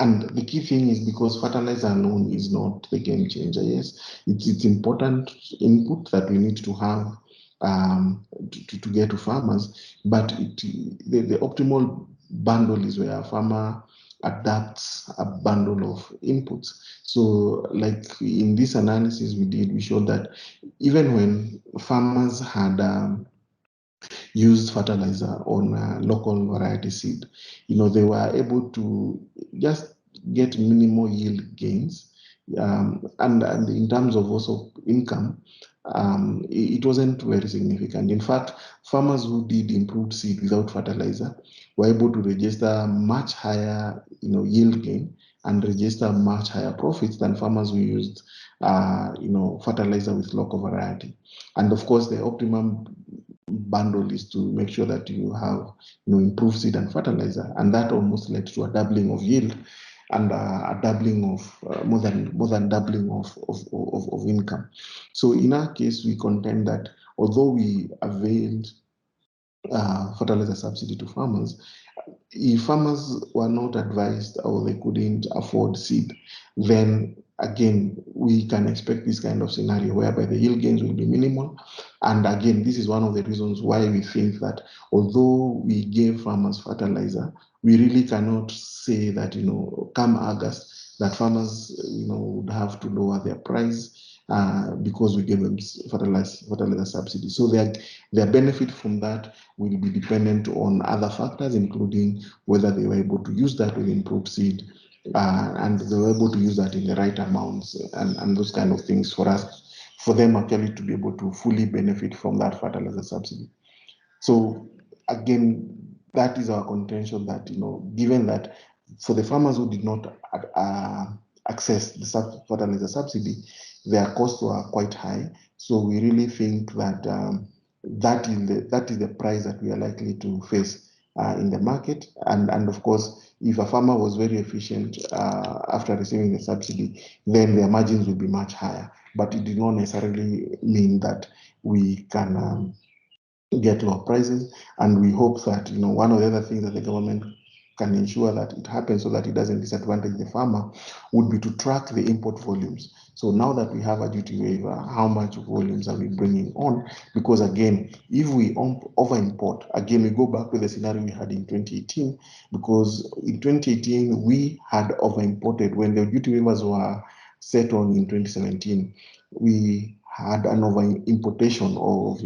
And the key thing is because fertilizer alone is not the game changer. Yes, it's important input that we need to have to get to farmers, but the optimal bundle is where a farmer adapts a bundle of inputs. So like in this analysis we did, we showed that even when farmers had used fertilizer on local variety seed, they were able to just get minimal yield gains. And in terms of also income, it wasn't very significant. In fact, farmers who did improved seed without fertilizer were able to register much higher, yield gain and register much higher profits than farmers who used, fertilizer with local variety. And of course, the optimum bundle is to make sure that you have, improved seed and fertilizer, and that almost led to a doubling of yield and a doubling of more than doubling of income. So in our case, we contend that although we availed fertilizer subsidy to farmers, if farmers were not advised or they couldn't afford seed, then again, we can expect this kind of scenario whereby the yield gains will be minimal. And again, this is one of the reasons why we think that although we gave farmers fertilizer, we really cannot say that, come August, that farmers, would have to lower their price because we gave them fertilizer subsidy. So their benefit from that will be dependent on other factors, including whether they were able to use that with improved seed, and they were able to use that in the right amounts, and those kind of things for them actually to be able to fully benefit from that fertilizer subsidy. So again, that is our contention that, given that for the farmers who did not access the fertilizer subsidy, their costs were quite high. So we really think that that is the price that we are likely to face in the market. And of course, if a farmer was very efficient after receiving the subsidy, then their margins will be much higher. But it did not necessarily mean that we can get lower prices. And we hope that, one of the other things that the government can ensure that it happens so that it doesn't disadvantage the farmer would be to track the import volumes. So now that we have a duty waiver, how much volumes are we bringing on? Because again, if we over import, again, we go back to the scenario we had in 2018, because in 2018, we had over imported when the duty waivers were set on in 2017. We had an over importation of,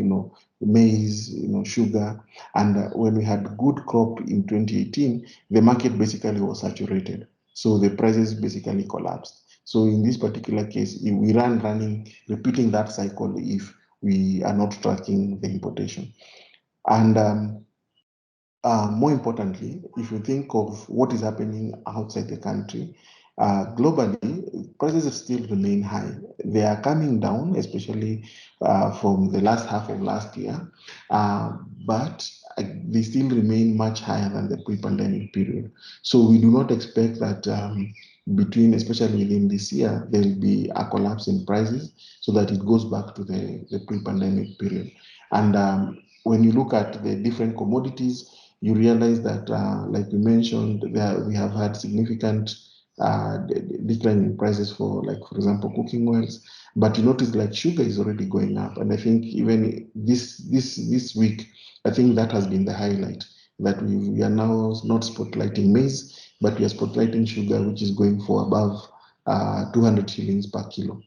maize, sugar. And when we had good crop in 2018, the market basically was saturated. So the prices basically collapsed. So in this particular case, if we repeating that cycle if we are not tracking the importation. And more importantly, if you think of what is happening outside the country, globally, prices still remain high. They are coming down, especially from the last half of last year, but they still remain much higher than the pre-pandemic period. So we do not expect that especially within this year, there will be a collapse in prices so that it goes back to the pre-pandemic period. And when you look at the different commodities, you realize that, like we mentioned, we have had significant decline in prices for, like, for example, cooking oils. But you notice like sugar is already going up, and I think even this week, I think that has been the highlight, that we are now not spotlighting maize, but we are spotlighting sugar, which is going for above 200 shillings per kilo.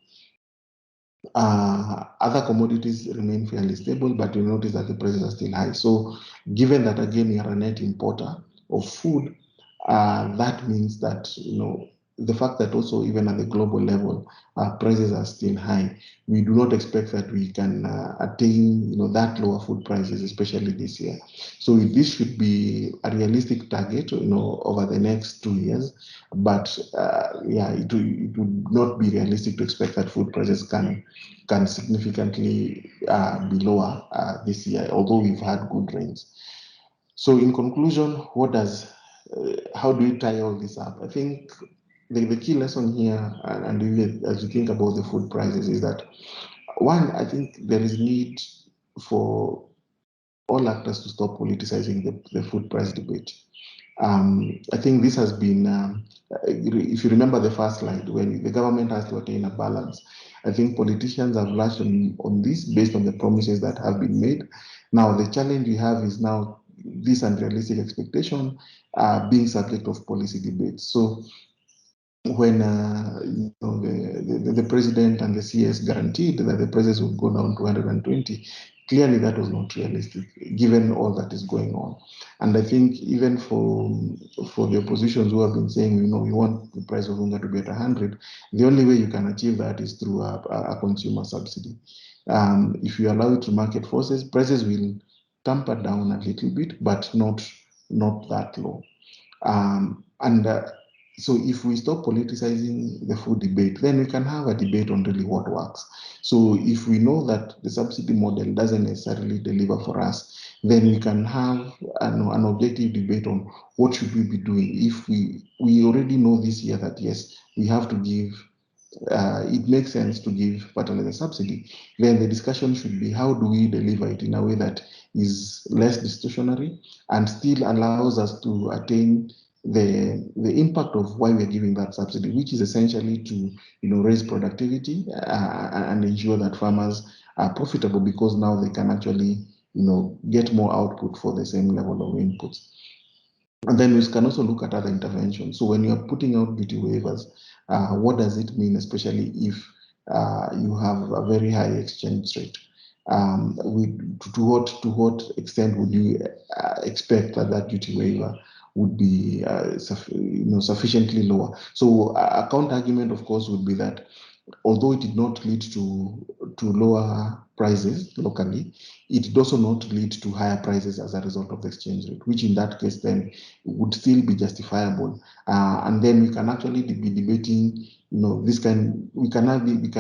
Other commodities remain fairly stable, but you notice that the prices are still high. So given that, again, we are a net importer of food, that means that, the fact that also even at the global level, prices are still high, we do not expect that we can attain, that lower food prices, especially this year. So this should be a realistic target, over the next 2 years. But yeah, it would not be realistic to expect that food prices can significantly be lower this year, although we've had good rains. So in conclusion, how do we tie all this up? I think the key lesson here, and even as you think about the food prices, is that, one, I think there is need for all actors to stop politicizing the food price debate. I think this has been, if you remember the first slide, when the government has to attain a balance, I think politicians have latched on this based on the promises that have been made. Now, the challenge we have is now this unrealistic expectation being subject of policy debate. So when the president and the CS guaranteed that the prices would go down to 120, clearly that was not realistic given all that is going on. And I think even for the oppositions who have been saying, we want the price of hunger to be at 100, the only way you can achieve that is through a consumer subsidy. If you allow it to market forces, prices will tamper down a little bit, but not that low. So if we stop politicizing the food debate, then we can have a debate on really what works. So if we know that the subsidy model doesn't necessarily deliver for us, then we can have an objective debate on what should we be doing. If we already know this year that, yes, we have to give, it makes sense to give fertilizer subsidy, then the discussion should be how do we deliver it in a way that is less distortionary and still allows us to attain the impact of why we're giving that subsidy, which is essentially to raise productivity and ensure that farmers are profitable, because now they can actually get more output for the same level of inputs. And then we can also look at other interventions. So when you are putting out duty waivers, what does it mean, especially if you have a very high exchange rate? To what extent would you expect that duty waiver would be sufficiently lower? So a counter argument, of course, would be that although it did not lead to lower prices locally, it did also not lead to higher prices as a result of the exchange rate, which in that case then would still be justifiable. And then we can actually be debating, we can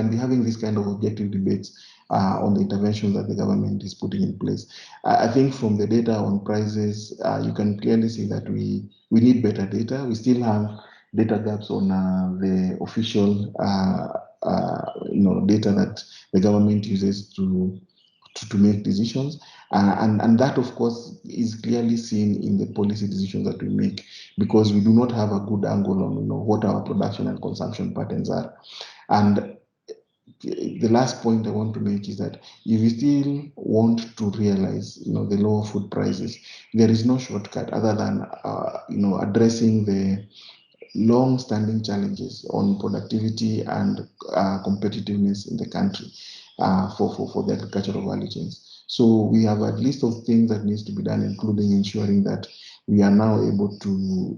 be having this kind of objective debates on the interventions that the government is putting in place. I think from the data on prices, you can clearly see that we need better data. We still have data gaps on the official data that the government uses to make decisions, and that, of course, is clearly seen in the policy decisions that we make, because we do not have a good angle on what our production and consumption patterns are. And the last point I want to make is that if you still want to realize the lower food prices, there is no shortcut other than addressing the long-standing challenges on productivity and competitiveness in the country for the agricultural value chains. So we have a list of things that needs to be done, including ensuring that we are now able to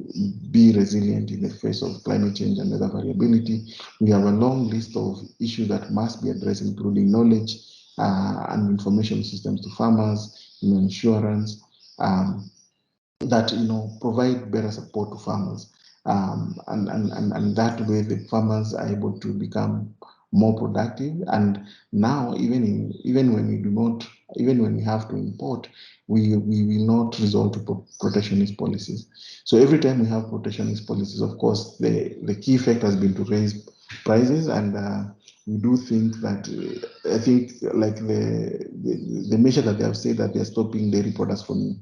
be resilient in the face of climate change and weather variability. We have a long list of issues that must be addressed, including knowledge and information systems to farmers, insurance, that provide better support to farmers, and that way the farmers are able to become more productive. And now even when we have to import, we will not resort to protectionist policies. So every time we have protectionist policies, of course, the key effect has been to raise prices. And we do think that I think like the measure that they have said that they're stopping dairy products from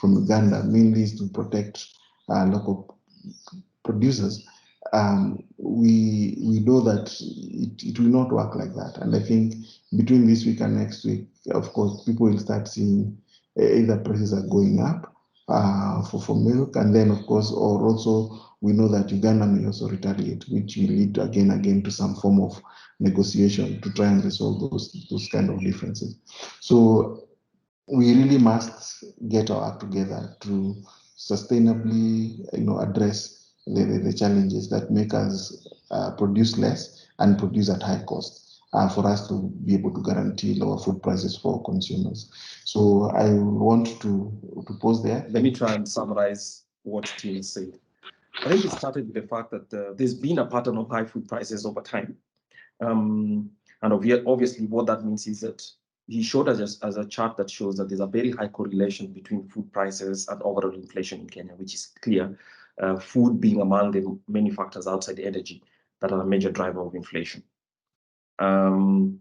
Uganda mainly is to protect local producers. we know that it will not work like that. And I think between this week and next week, of course, people will start seeing either prices are going up for milk, and then of course, or also we know that Uganda may also retaliate, which will lead again to some form of negotiation to try and resolve those kind of differences. So we really must get our act together to sustainably, address the challenges that make us produce less and produce at high cost for us to be able to guarantee lower food prices for consumers. So I want to pause there. Let me try and summarize what Tim said. I think it started with the fact that there's been a pattern of high food prices over time. And obviously what that means is that he showed us as a chart that shows that there's a very high correlation between food prices and overall inflation in Kenya, which is clear, food being among the many factors outside energy that are a major driver of inflation. And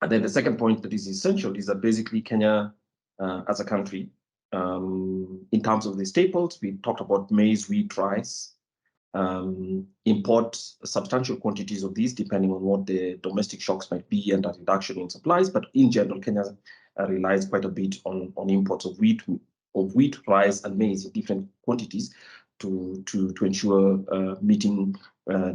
then the second point that is essential is that basically Kenya, as a country, in terms of the staples, we talked about maize, wheat, rice, import substantial quantities of these depending on what the domestic shocks might be and a reduction in supplies. But in general, Kenya relies quite a bit on imports of wheat, rice, and maize in different quantities to ensure meeting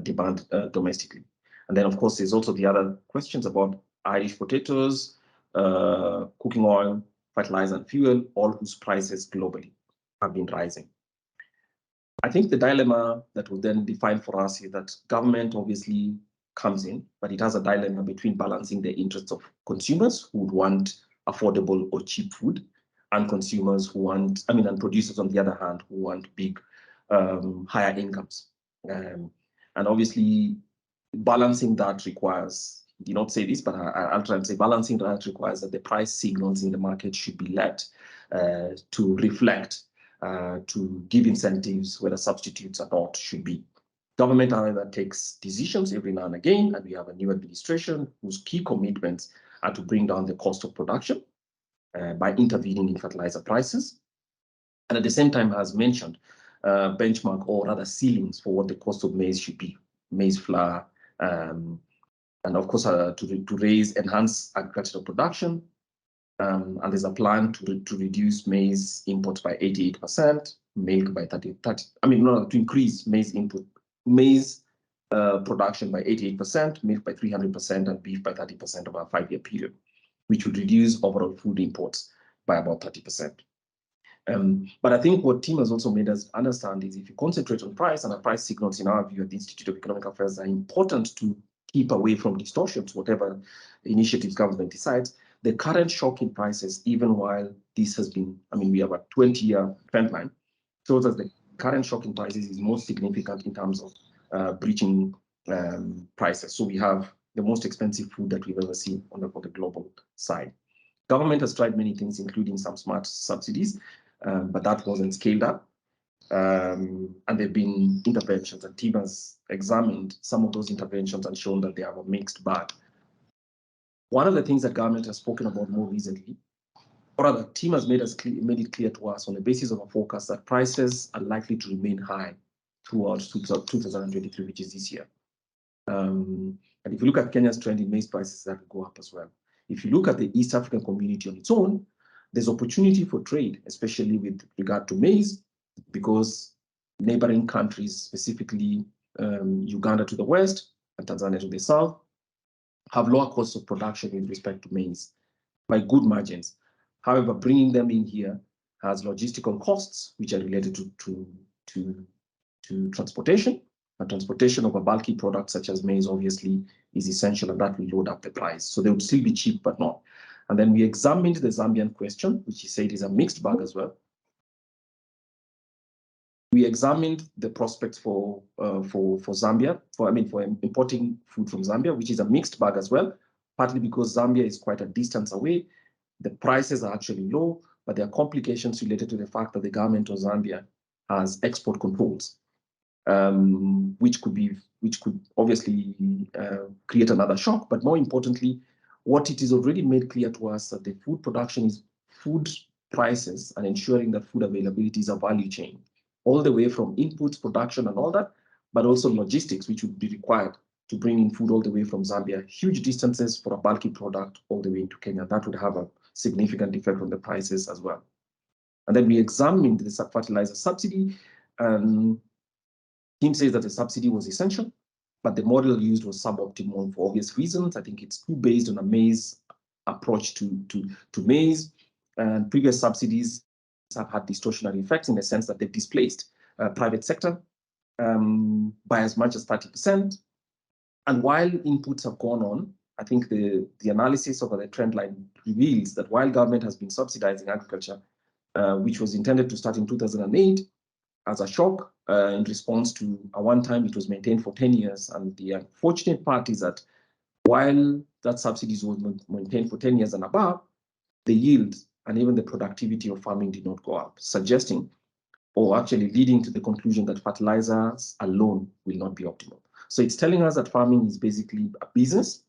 demand domestically. And then, of course, there's also the other questions about Irish potatoes, cooking oil, fertilizer, and fuel, all whose prices globally have been rising. I think the dilemma that will then define for us is that government obviously comes in, but it has a dilemma between balancing the interests of consumers who would want affordable or cheap food and consumers who want, and producers on the other hand, who want big, higher incomes. And obviously balancing that requires, he did not say this, but I'll try and say balancing that requires that the price signals in the market should be let to reflect, to give incentives whether substitutes or not should be. Government, however, takes decisions every now and again, and we have a new administration whose key commitments are to bring down the cost of production by intervening in fertilizer prices, and at the same time has mentioned benchmark or rather ceilings for what the cost of maize should be, maize flour, and of course to enhance agricultural production. And there's a plan to reduce maize imports by 88%, milk by 30, to increase maize production by 88%, milk by 300%, and beef by 30% over a 5-year period, which would reduce overall food imports by about 30%. But I think what Tim has also made us understand is if you concentrate on price, and the price signals in our view at the Institute of Economic Affairs are important to keep away from distortions, whatever initiatives government decides, the current shock in prices, even while this has been, we have a 20-year trend line, shows us the current shock in prices is most significant in terms of breaching prices. So we have the most expensive food that we've ever seen on the global side. Government has tried many things, including some smart subsidies, but that wasn't scaled up. And there have been interventions, and Tim has examined some of those interventions and shown that they have a mixed bag. One of the things that government has spoken about more recently, or rather, Tim has made it clear to us on the basis of a forecast that prices are likely to remain high throughout 2023, which is this year. And if you look at Kenya's trend in maize prices, that will go up as well. If you look at the East African community on its own, there's opportunity for trade, especially with regard to maize, because neighboring countries, specifically Uganda to the west and Tanzania to the south, have lower costs of production with respect to maize by good margins. However, bringing them in here has logistical costs, which are related to transportation. And transportation of a bulky product such as maize obviously is essential, and that will load up the price. So they would still be cheap, but not. And then we examined the Zambian question, which he said is a mixed bag as well. We examined the prospects for Zambia, for importing food from Zambia, which is a mixed bag as well, partly because Zambia is quite a distance away. The prices are actually low, but there are complications related to the fact that the government of Zambia has export controls, which could obviously create another shock. But more importantly, what it is already made clear to us that the food production is food prices and ensuring that food availability is a value chain, all the way from inputs, production, and all that, but also logistics, which would be required to bring in food all the way from Zambia, huge distances for a bulky product all the way into Kenya. That would have a significant effect on the prices as well. And then we examined the fertilizer subsidy. Team says that the subsidy was essential, but the model used was suboptimal for obvious reasons. I think it's too based on a maize approach to maize, and previous subsidies have had distortionary effects in the sense that they've displaced private sector by as much as 30%. And while inputs have gone on, I think the analysis over the trend line reveals that while government has been subsidizing agriculture, which was intended to start in 2008 as a shock in response to a one-time, it was maintained for 10 years. And the unfortunate part is that while that subsidies was maintained for 10 years and above, the yield and even the productivity of farming did not go up, suggesting or actually leading to the conclusion that fertilizers alone will not be optimal. So it's telling us that farming is basically a business,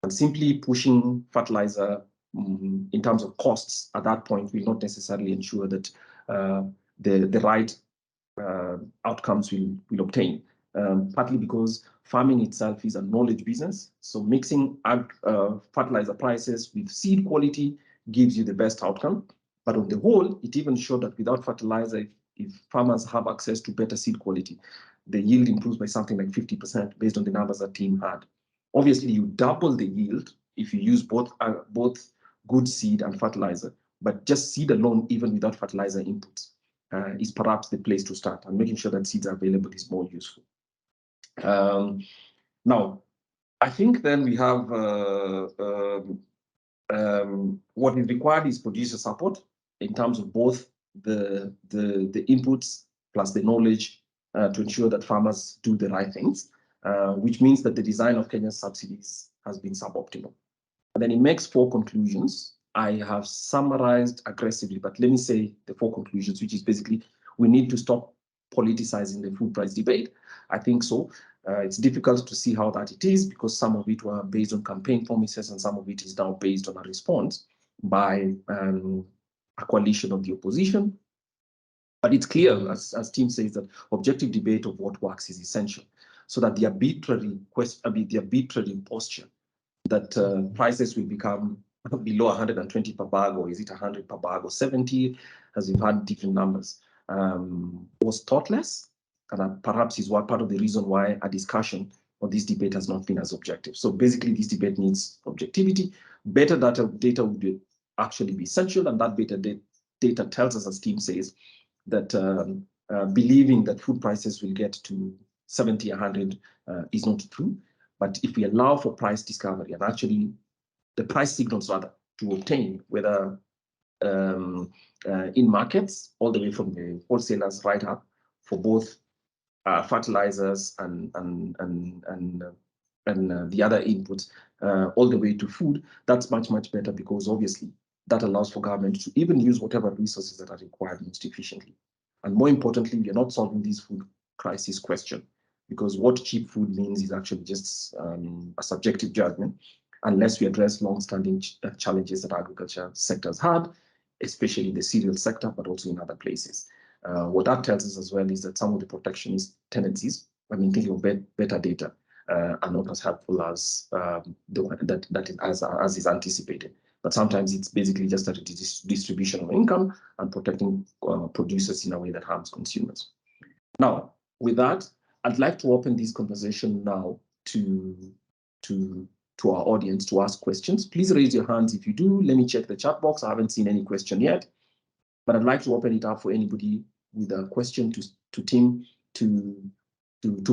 and simply pushing fertilizer in terms of costs at that point will not necessarily ensure that the right outcomes will obtain. Partly because farming itself is a knowledge business. So mixing fertilizer prices with seed quality gives you the best outcome. But on the whole, it even showed that without fertilizer, if farmers have access to better seed quality, the yield improves by something like 50% based on the numbers that team had. Obviously, you double the yield if you use both good seed and fertilizer, but just seed alone, even without fertilizer inputs, is perhaps the place to start, and making sure that seeds are available is more useful. Now, I think then we have what is required is producer support in terms of both the inputs plus the knowledge to ensure that farmers do the right things, which means that the design of Kenya's subsidies has been suboptimal. And then it makes 4 conclusions. I have summarized aggressively, but let me say the 4 conclusions, which is basically we need to stop politicizing the food price debate. I think so. It's difficult to see how that it is, because some of it were based on campaign promises and some of it is now based on a response by a coalition of the opposition. But it's clear, as Tim says, that objective debate of what works is essential, so that the arbitrary posture that prices will become below 120 per bag, or is it 100 per bag, or 70, as we've had different numbers, was thoughtless, and perhaps is part of the reason why a discussion or this debate has not been as objective. So basically, this debate needs objectivity. Better data would actually be essential, and that better data tells us, as Tim says, that believing that food prices will get to 70, 100 is not true. But if we allow for price discovery and actually the price signals rather to obtain, whether in markets all the way from the wholesalers right up for both fertilizers and the other inputs all the way to food, that's much better, because obviously that allows for government to even use whatever resources that are required most efficiently. And more importantly, we are not solving this food crisis question, because what cheap food means is actually just a subjective judgment, unless we address long-standing challenges that agriculture sectors had, especially the cereal sector, but also in other places. What that tells us as well is that some of the protectionist tendencies, I mean, thinking of better data, are not as helpful as as is anticipated. But sometimes it's basically just a distribution of income and protecting producers in a way that harms consumers. Now, with that, I'd like to open this conversation now to our audience to ask questions. Please raise your hands if you do. Let me check the chat box. I haven't seen any question yet, but I'd like to open it up for anybody with a question to Tim to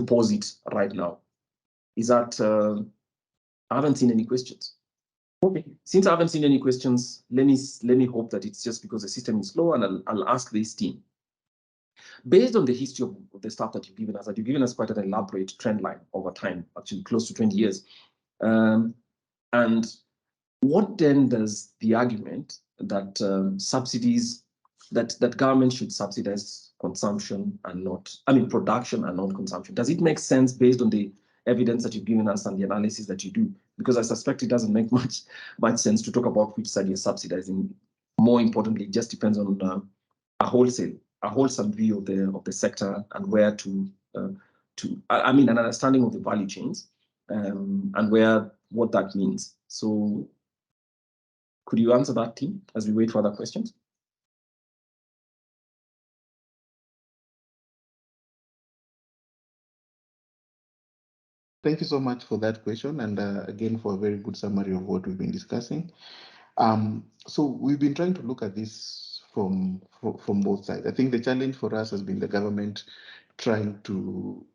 pose it right now. Is that I haven't seen any questions. Okay, since I haven't seen any questions, let me hope that it's just because the system is slow, and I'll ask this team. Based on the history of the stuff that you've given us quite an elaborate trend line over time, actually close to 20 years. And what then does the argument that subsidies, that government should subsidize consumption and not, production and not consumption, does it make sense based on the evidence that you've given us and the analysis that you do? Because I suspect it doesn't make much sense to talk about which side you're subsidizing. More importantly, it just depends on a wholesome view of the sector and where to I mean, an understanding of the value chains and what that means. So could you answer that, team, as we wait for other questions? Thank you so much for that question, and again for a very good summary of what we've been discussing. So we've been trying to look at this from both sides. I think the challenge for us has been the government trying to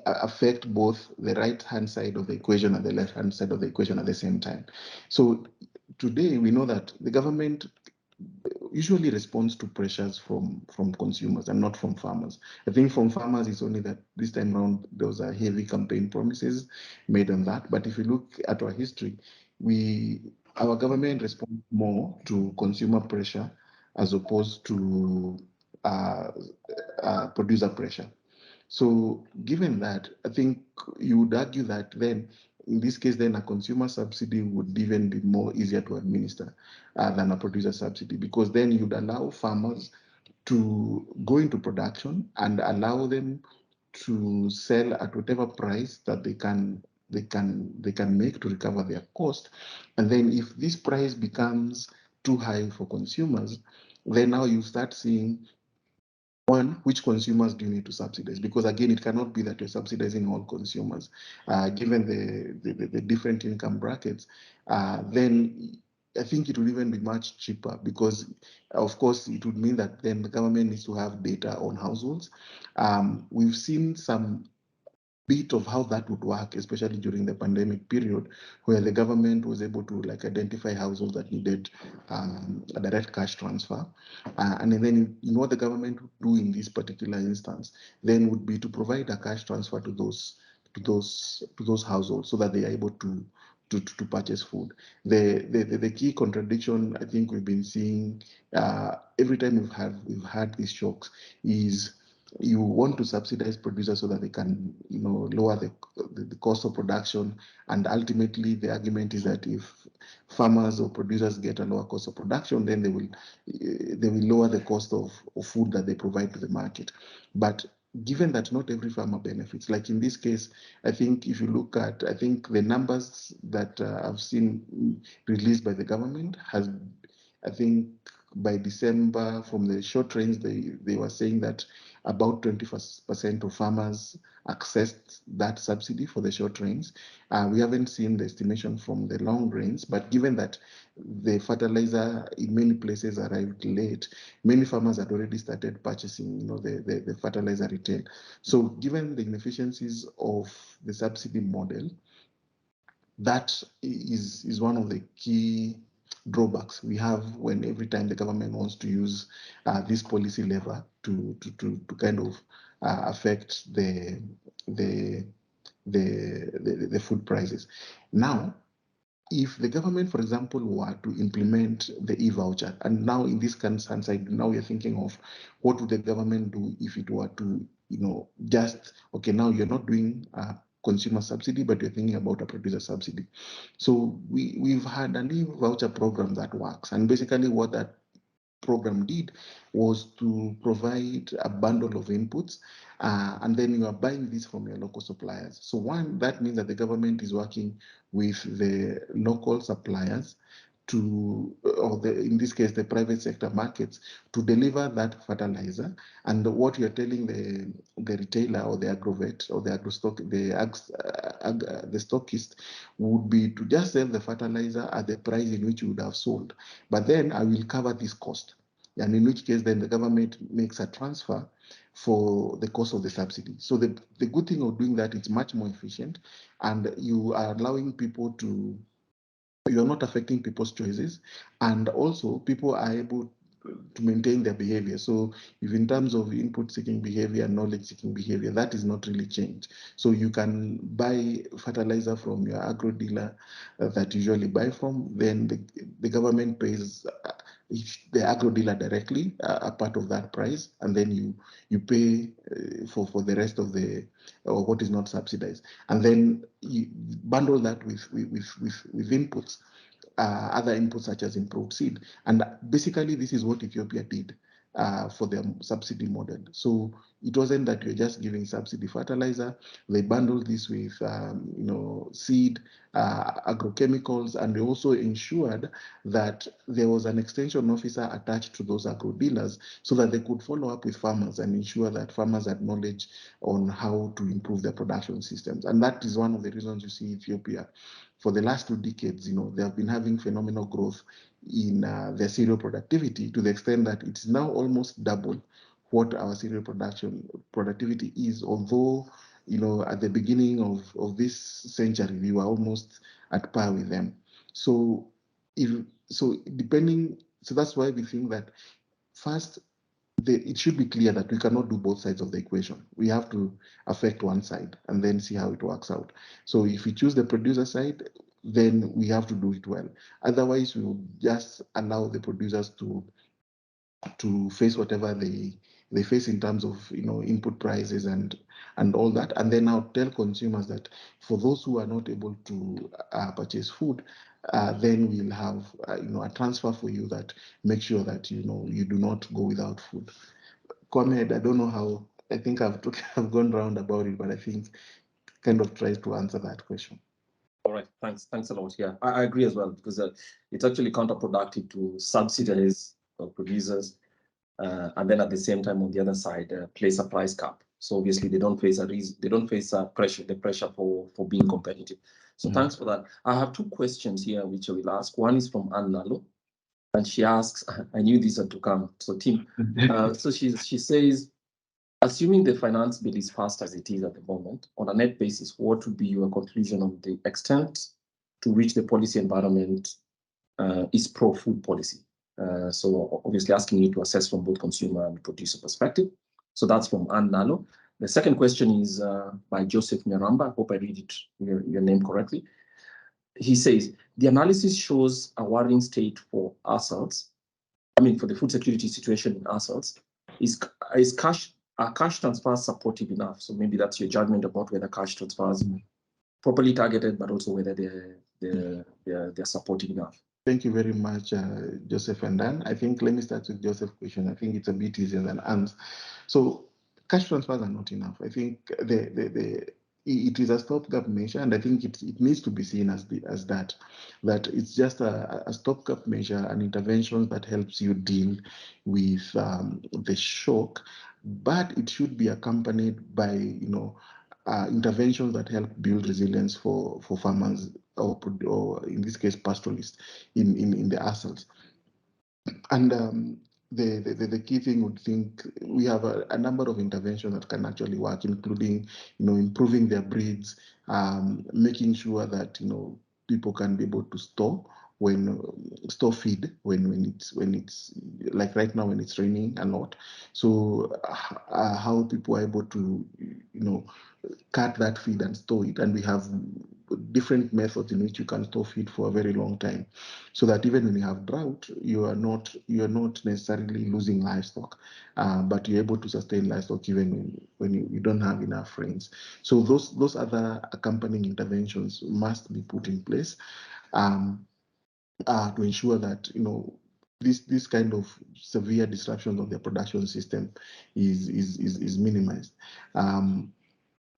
affect both the right-hand side of the equation and the left-hand side of the equation at the same time. So today we know that the government usually responds to pressures from consumers and not from farmers. I think from farmers it's only that this time around there was a heavy campaign promises made on that. But if you look at our history, our government responds more to consumer pressure as opposed to producer pressure. So given that, I think you would argue that then, in this case, then a consumer subsidy would even be more easier to administer than a producer subsidy, because then you'd allow farmers to go into production and allow them to sell at whatever price that they can make to recover their cost. And then if this price becomes too high for consumers, then now you start seeing, one, which consumers do you need to subsidize? Because again, it cannot be that you're subsidizing all consumers. Given the different income brackets, then I think it would even be much cheaper, because of course it would mean that then the government needs to have data on households. We've seen some bit of how that would work, especially during the pandemic period, where the government was able to identify households that needed a direct cash transfer. And then what the government would do in this particular instance then would be to provide a cash transfer to those households so that they are able to purchase food. The key contradiction I think we've been seeing every time we've had these shocks is you want to subsidize producers so that they can lower the cost of production, and ultimately the argument is that if farmers or producers get a lower cost of production, then they will lower the cost of food that they provide to the market. But given that not every farmer benefits, like in this case, I think if you look at, I think the numbers that I've seen released by the government has, I think by December, from the short trains, they were saying that about 20% of farmers accessed that subsidy for the short trains. We haven't seen the estimation from the long grains, but given that the fertilizer in many places arrived late, many farmers had already started purchasing the fertilizer retail. So given the inefficiencies of the subsidy model, that is one of the key drawbacks we have when every time the government wants to use this policy lever to kind of affect the food prices. Now, if the government, for example, were to implement the e-voucher, and now in this concern side, now we're thinking of what would the government do if it were to, just, okay, now you're not doing a consumer subsidy, but you're thinking about a producer subsidy. So we've had an e-voucher program that works, and basically what that program did was to provide a bundle of inputs, and then you are buying this from your local suppliers. So one, that means that the government is working with the local suppliers to, in this case, the private sector markets, to deliver that fertilizer. And what you're telling the retailer or the agrovet or the the stockist would be to just sell the fertilizer at the price in which you would have sold. But then I will cover this cost. And in which case, then the government makes a transfer for the cost of the subsidy. So the good thing of doing that, it's much more efficient, and you are allowing people to, you're not affecting people's choices, and also people are able to maintain their behavior. So if in terms of input seeking behavior, knowledge seeking behavior, that is not really changed. So you can buy fertilizer from your agro dealer that you usually buy from, then the government pays the agro dealer directly a part of that price, and then you pay for the rest of the or what is not subsidized, and then you bundle that with inputs, other inputs such as improved seed. And basically this is what Ethiopia did. for their subsidy model. So it wasn't that you're just giving subsidy fertilizer. They bundled this with seed, agrochemicals, and they also ensured that there was an extension officer attached to those agro dealers so that they could follow up with farmers and ensure that farmers had knowledge on how to improve their production systems. And that is one of the reasons you see Ethiopia for the last 2 decades, they have been having phenomenal growth in their cereal productivity, to the extent that it's now almost double what our cereal productivity is, although at the beginning of this century we were almost at par with them. So that's why we think that first, it should be clear that we cannot do both sides of the equation. We have to affect one side and then see how it works out. So if we choose the producer side, then we have to do it well. Otherwise, we will just allow the producers to face whatever they face in terms of input prices and all that, and then I'll tell consumers that for those who are not able to purchase food, then we'll have a transfer for you that makes sure that you do not go without food. Kwame, I don't know how. I think I've gone round about it, but I think kind of tries to answer that question. All right, thanks a lot. Yeah, I agree as well, because it's actually counterproductive to subsidize producers, and then at the same time on the other side place a price cap. So obviously they don't face the pressure for being competitive. So thanks for that. I have two questions here which I will ask. One is from Anne Lalo, and she asks, I knew these had to come. So Tim, so she says, assuming the finance bill is passed as it is at the moment, on a net basis, what would be your conclusion on the extent to which the policy environment is pro-food policy? So obviously asking you to assess from both consumer and producer perspective. So that's from Anne Nalo. The second question is by Joseph Miramba. I hope I read your name correctly. He says, the analysis shows a worrying state for ourselves. I mean, for the food security situation in ourselves. Are cash transfers supportive enough? So maybe that's your judgment about whether cash transfers properly targeted, but also whether they're supportive enough. Thank you very much, Joseph and Dan. I think let me start with Joseph's question. I think it's a bit easier than Anne's. So cash transfers are not enough. I think it is a stopgap measure, and I think it needs to be seen as that it's just a stopgap measure, an intervention that helps you deal with the shock, but it should be accompanied by interventions that help build resilience for farmers or in this case pastoralists in the assets. And the key thing would think we have a number of interventions that can actually work, including improving their breeds, making sure that people can be able to store feed when it's like right now when it's raining a lot. So how people are able to cut that feed and store it, and we have different methods in which you can store feed for a very long time, so that even when you have drought, you are not necessarily losing livestock, but you're able to sustain livestock even when you don't have enough rains. So those other accompanying interventions must be put in place to ensure that this kind of severe disruption of their production system is minimized.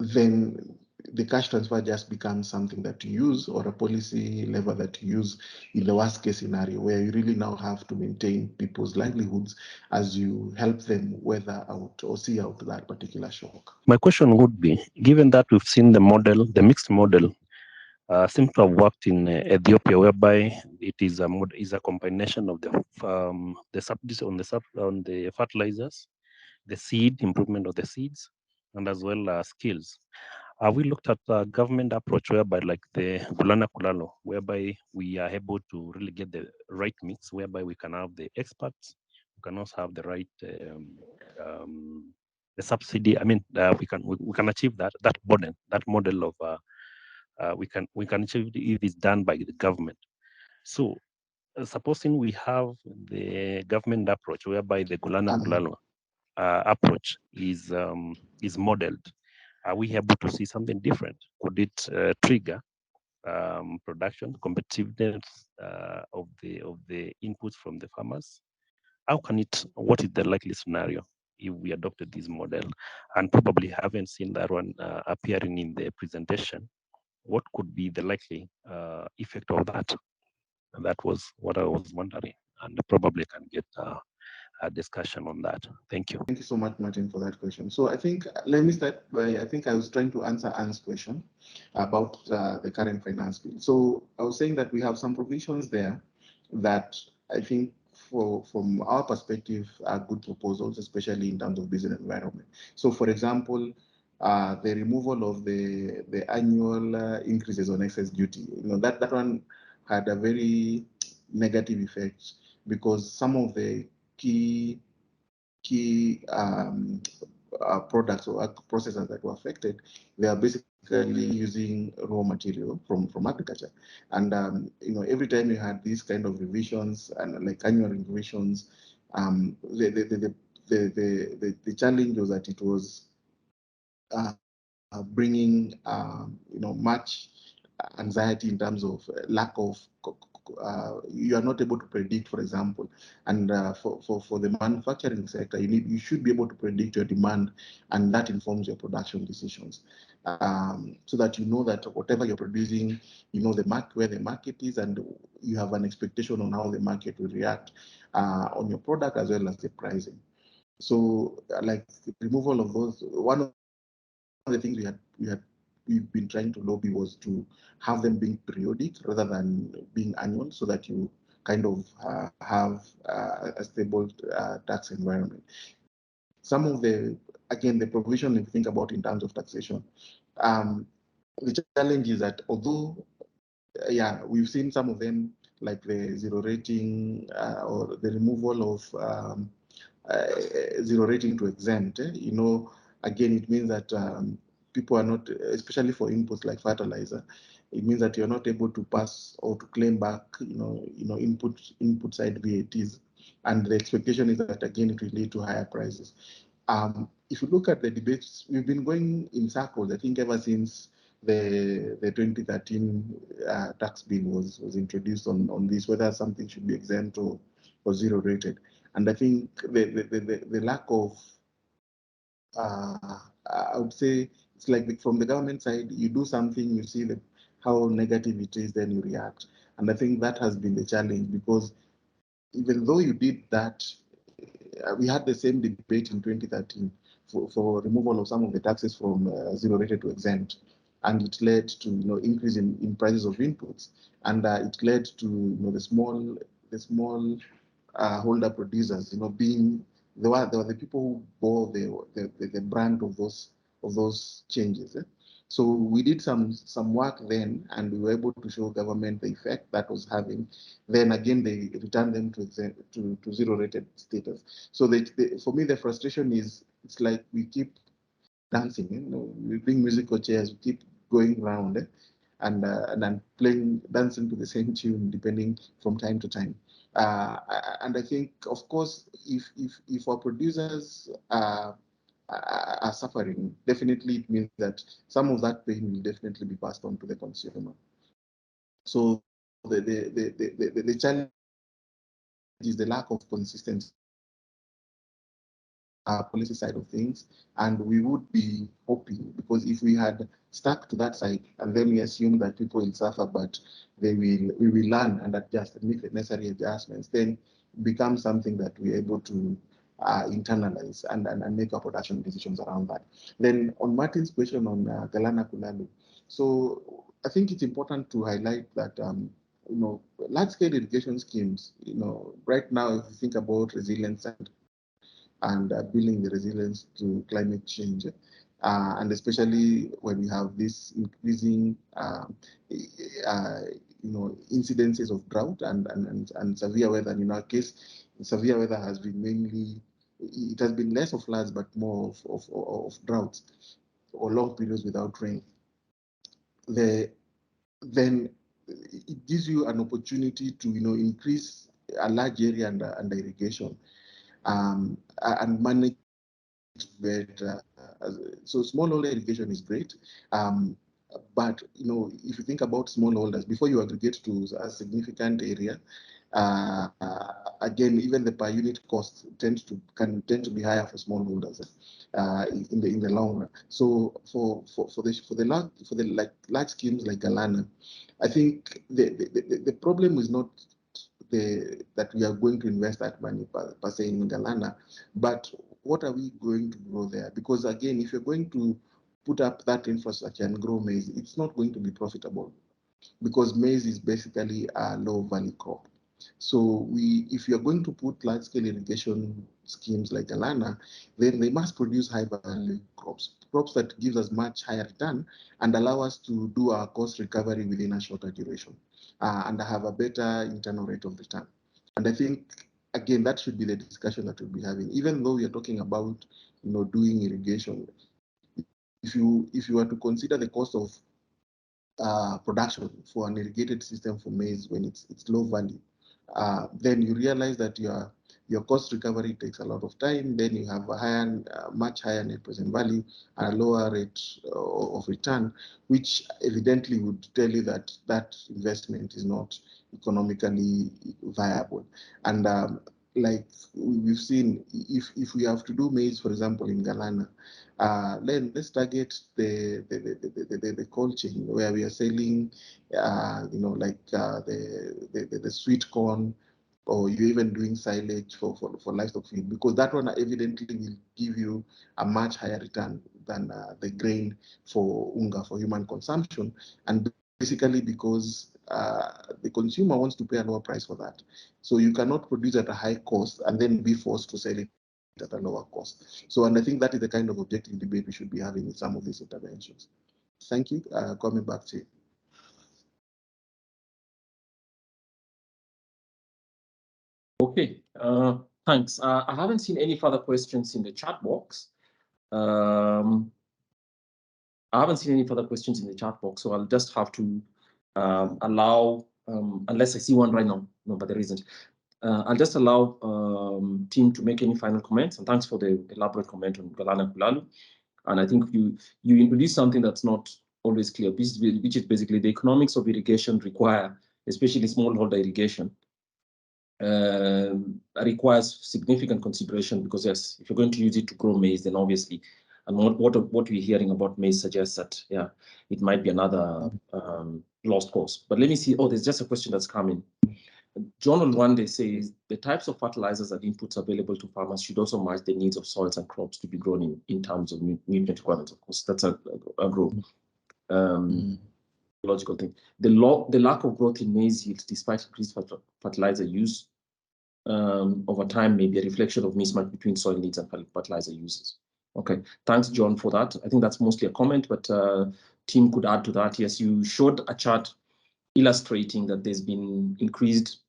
Then the cash transfer just becomes something that you use, or a policy lever that you use in the worst case scenario, where you really now have to maintain people's livelihoods as you help them weather out or see out that particular shock. My question would be, given that we've seen the mixed model seems to have worked in Ethiopia, whereby it is a combination of the subsidies on the fertilizers, the seed, improvement of the seeds, and as well as skills. We looked at a government approach whereby like the Kulana Kulalo, whereby we are able to really get the right mix, whereby we can have the experts, we can also have the right the subsidy. I mean, we can achieve that model of we can achieve if it's done by the government. So supposing we have the government approach whereby the Kulana Kulalo approach is modeled, are we able to see something different? Could it trigger production competitiveness of the inputs from the farmers? what is the likely scenario if we adopted this model? And probably haven't seen that one appearing in the presentation. What could be the likely effect of that? And that was what I was wondering, and probably can get a discussion on that. Thank you. Thank you so much, Martin, for that question. So I think, let me start by, I think I was trying to answer Anne's question about the current finance bill. So I was saying that we have some provisions there that I think from our perspective are good proposals, especially in terms of business environment. So for example, the removal of the annual increases on excess duty, that one had a very negative effect because some of the key products or processors that were affected, they are basically using raw material from agriculture. And every time you had these kind of revisions and like annual revisions, the challenge was that it was bringing much anxiety in terms of lack of you are not able to predict, for example, and for the manufacturing sector, you should be able to predict your demand, and that informs your production decisions, so that you know that whatever you're producing, you know where the market is, and you have an expectation on how the market will react on your product as well as the pricing. So, like the removal of those, one of the things we've been trying to lobby was to have them being periodic rather than being annual, so that you kind of have a stable tax environment. Some of the provision, if you think about in terms of taxation, the challenge is that although we've seen some of them like the zero rating or the removal of zero rating to exempt, again, it means that people are not, especially for inputs like fertilizer, it means that you're not able to pass or to claim back, input side VATs. And the expectation is that, again, it will lead to higher prices. If you look at the debates, we've been going in circles, I think, ever since the 2013 tax bill was introduced on this, whether something should be exempt or zero rated. And I think the lack of, I would say, it's like from the government side, you do something, you see how negative it is, then you react. And I think that has been the challenge, because even though you did that, we had the same debate in 2013 for removal of some of the taxes from zero rated to exempt, and it led to increase in prices of inputs, and it led to the small holder producers being they were the people who bore the brand of those changes. So we did some work then, and we were able to show government the effect that was having. Then again, they returned them to zero rated status. So for me, the frustration is, it's like we keep dancing. We bring musical chairs, we keep going round, and then dancing to the same tune, depending from time to time. And I think, of course, if our producers are suffering, definitely it means that some of that pain will definitely be passed on to the consumer. So the challenge is the lack of consistency policy side of things, and we would be hoping, because if we had stuck to that side and then we assume that people will suffer, but we will learn and adjust and make the necessary adjustments, then it becomes something that we're able to internalize and make our production decisions around that. Then on Martin's question on Galana Kulalu, so I think it's important to highlight that large-scale irrigation schemes, right now, if you think about resilience and building the resilience to climate change, and especially when we have this increasing, incidences of drought and severe weather. And in our case, severe weather has been mainly, it has been less of floods, but more of droughts or long periods without rain. Then it gives you an opportunity to increase a large area under irrigation, and manage better. So smallholder irrigation is great. but if you think about smallholders, before you aggregate to a significant area, again, even the per unit cost can tend to be higher for smallholders in the long run. So for the large schemes like Galana, I think the problem is not that we are going to invest that money per se in Galana, but what are we going to grow there? Because again, if you're going to put up that infrastructure and grow maize, it's not going to be profitable because maize is basically a low value crop. So if you're going to put large scale irrigation schemes like Galana, then they must produce high value crops that gives us much higher return and allow us to do our cost recovery within a shorter duration and have a better internal rate of return. And I think, again, that should be the discussion that we'll be having. Even though we are talking about doing irrigation, if you were to consider the cost of production for an irrigated system for maize when it's low value, then you realize that your cost recovery takes a lot of time. Then you have a much higher net present value and a lower rate of return, which evidently would tell you that that investment is not economically viable. And like we've seen, if we have to do maize, for example, in Galana, then let's target the cold chain where we are selling, the sweet corn, or you're even doing silage for livestock feed, because that one evidently will give you a much higher return than the grain for UNGA, for human consumption, and basically because the consumer wants to pay a lower price for that. So you cannot produce at a high cost and then be forced to sell it at a lower cost. So, and I think that is the kind of objective debate we should be having in some of these interventions. Thank you. Coming back to you. Okay, thanks. I haven't seen any further questions in the chat box. I haven't seen any further questions in the chat box, so I'll just have to allow, unless I see one right now, no, but there isn't. I'll just allow Tim to make any final comments, and thanks for the elaborate comment on Galana Kulalu. And I think you introduced something that's not always clear, which is basically the economics of irrigation require, especially smallholder irrigation, requires significant consideration, because yes, if you're going to use it to grow maize, then obviously, and what we're hearing about maize suggests that, yeah, it might be another lost cause. But let me see. Oh, there's just a question that's coming. John on one day says the types of fertilizers and inputs available to farmers should also match the needs of soils and crops to be grown in terms of nutrient requirements. Of course, that's a logical thing. The lack of growth in maize yields, despite increased fertilizer use over time, may be a reflection of mismatch between soil needs and fertilizer uses. Okay, thanks, John, for that. I think that's mostly a comment, but Tim could add to that. Yes, you showed a chart illustrating that there's been increased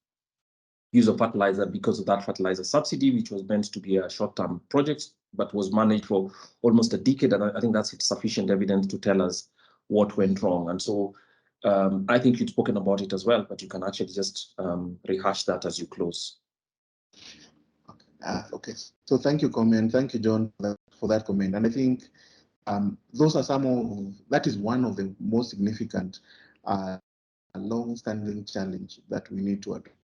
use of fertilizer because of that fertilizer subsidy, which was meant to be a short-term project, but was managed for almost a decade. And I think that's sufficient evidence to tell us what went wrong. And so I think you'd spoken about it as well, but you can actually just rehash that as you close. Okay, so thank you, comment. Thank you, John, for that comment. And I think those are that is one of the most significant long-standing challenge that we need to address.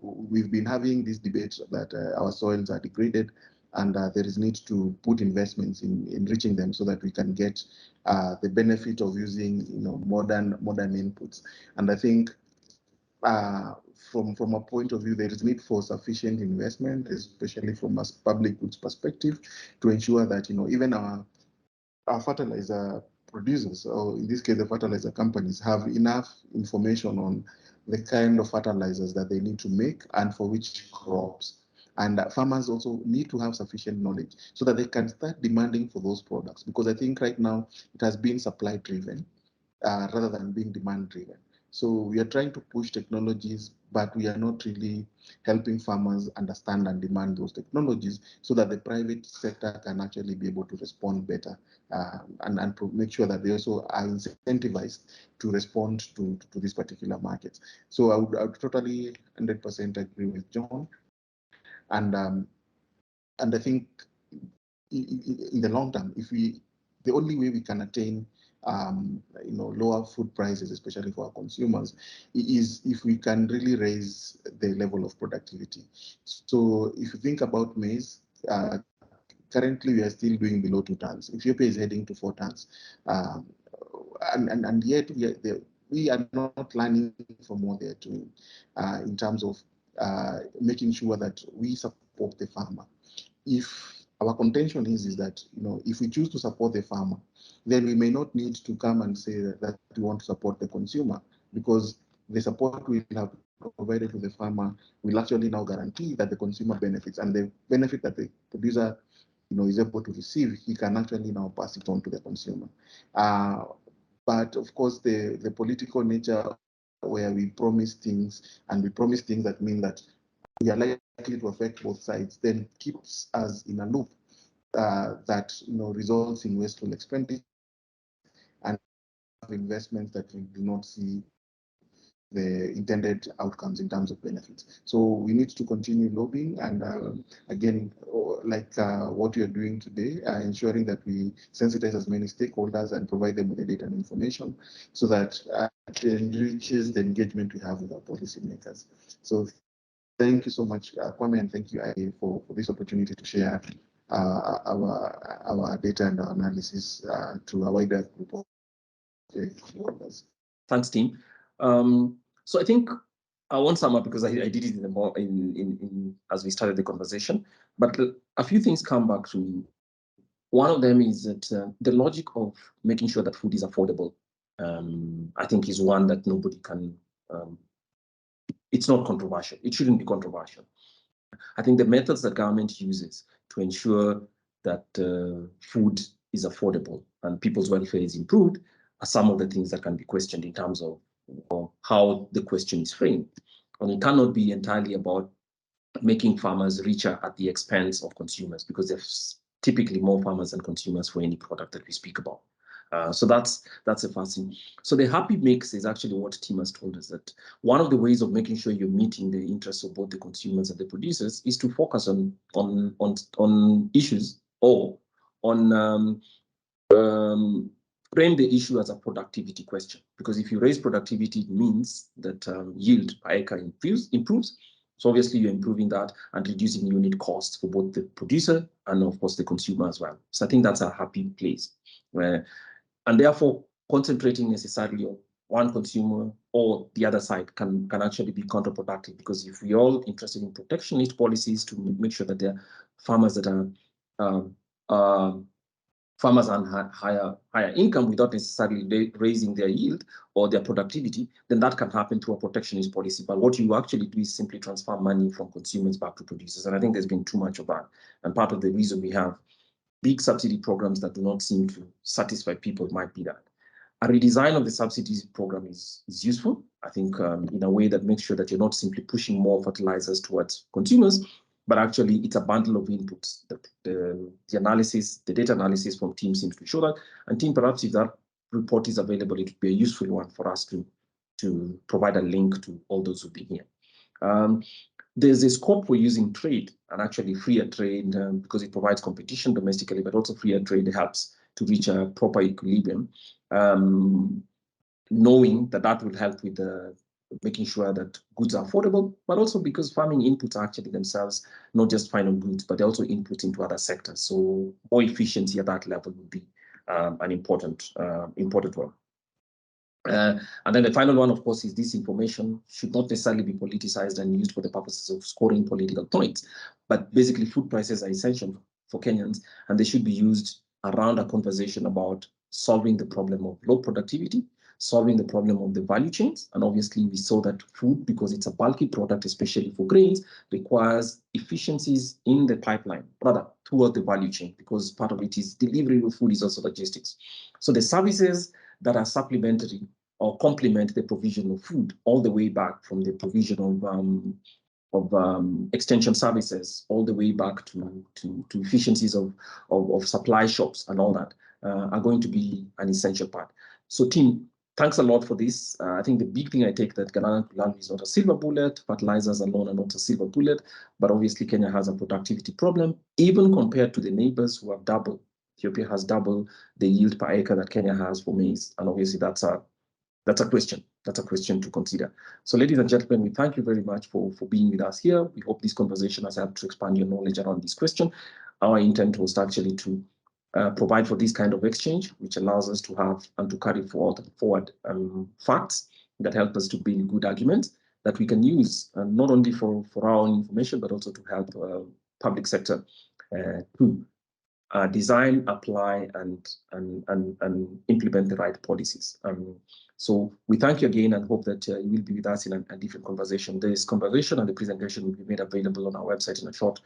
We've been having this debate that our soils are degraded, and there is need to put investments in enriching them so that we can get the benefit of using modern inputs. And I think from a point of view, there is need for sufficient investment, especially from a public goods perspective, to ensure that even our fertilizer producers, or in this case the fertilizer companies, have enough information on the kind of fertilizers that they need to make and for which crops. And farmers also need to have sufficient knowledge so that they can start demanding for those products, because I think right now it has been supply driven rather than being demand driven. So we are trying to push technologies, but we are not really helping farmers understand and demand those technologies so that the private sector can actually be able to respond better and make sure that they also are incentivized to respond to these particular markets. So I would totally 100% agree with John. And I think in the long term, if we the only way we can attain lower food prices, especially for our consumers, is if we can really raise the level of productivity. So if you think about maize, currently we are still doing below 2 tons. Ethiopia is heading to 4 tons. And yet we are not planning for more they're doing in terms of making sure that we support the farmer. If our contention is that, if we choose to support the farmer, then we may not need to come and say that we want to support the consumer, because the support we have provided to the farmer will actually now guarantee that the consumer benefits, and the benefit that the producer is able to receive, he can actually now pass it on to the consumer. But of course, the political nature where we promise things, and we promise things that mean that we are likely to affect both sides, then keeps us in a loop that results in wasteful expenditure and investments that we do not see the intended outcomes in terms of benefits. So we need to continue lobbying, and again, like what we are doing today, ensuring that we sensitize as many stakeholders and provide them with the data and information, so that it enriches the engagement we have with our policymakers. So thank you so much, Kwame, and thank you, IEA, for this opportunity to share our data and our analysis to a wider group of stakeholders. Thanks, team. So I think I won't sum up because I did it in as we started the conversation, but a few things come back to me. One of them is that the logic of making sure that food is affordable, I think, is one that nobody can, it's not controversial. It shouldn't be controversial. I think the methods that government uses to ensure that food is affordable and people's welfare is improved are some of the things that can be questioned in terms of how the question is framed. And it cannot be entirely about making farmers richer at the expense of consumers, because there's typically more farmers than consumers for any product that we speak about. So that's the first thing. So the happy mix is actually what Tim has told us, that one of the ways of making sure you're meeting the interests of both the consumers and the producers is to focus on issues, or on frame the issue as a productivity question. Because if you raise productivity, it means that yield per acre improves. So obviously you're improving that and reducing unit costs for both the producer and of course the consumer as well. So I think that's a happy place. And therefore, concentrating necessarily on one consumer or the other side can actually be counterproductive, because if we're all interested in protectionist policies to make sure that there are farmers that are farmers on higher income without necessarily raising their yield or their productivity, then that can happen through a protectionist policy. But what you actually do is simply transfer money from consumers back to producers. And I think there's been too much of that. And part of the reason we have big subsidy programs that do not seem to satisfy people might be that. A redesign of the subsidies program is useful, I think, in a way that makes sure that you're not simply pushing more fertilizers towards consumers, but actually it's a bundle of inputs. The analysis, the data analysis from team seems to show that. And team, perhaps if that report is available, it would be a useful one for us to provide a link to all those who've been here. There's a scope for using trade, and actually freer trade, because it provides competition domestically, but also freer trade helps to reach a proper equilibrium, knowing that that will help with making sure that goods are affordable, but also because farming inputs are actually themselves not just final goods, but they're also inputs into other sectors. So more efficiency at that level would be an important one. And then the final one, of course, is this information should not necessarily be politicized and used for the purposes of scoring political points. But basically, food prices are essential for Kenyans, and they should be used around a conversation about solving the problem of low productivity, solving the problem of the value chains. And obviously, we saw that food, because it's a bulky product, especially for grains, requires efficiencies in the pipeline, rather toward the value chain, because part of it is delivery of food is also logistics. So the services that are supplementary or complement the provision of food, all the way back from the provision of extension services, all the way back to efficiencies of supply shops and all that, are going to be an essential part. So team, thanks a lot for this. I think the big thing I take that Galana is not a silver bullet, fertilizers alone are not a silver bullet, but obviously Kenya has a productivity problem, even compared to the neighbors who have double Ethiopia has double the yield per acre that Kenya has for maize. And obviously that's a question. That's a question to consider. So ladies and gentlemen, we thank you very much for being with us here. We hope this conversation has helped to expand your knowledge around this question. Our intent was actually to provide for this kind of exchange, which allows us to have and to carry forward facts that help us to build good arguments that we can use not only for our own information, but also to help public sector to design, apply, and implement the right policies. So we thank you again and hope that you will be with us in a different conversation. This conversation and the presentation will be made available on our website in a short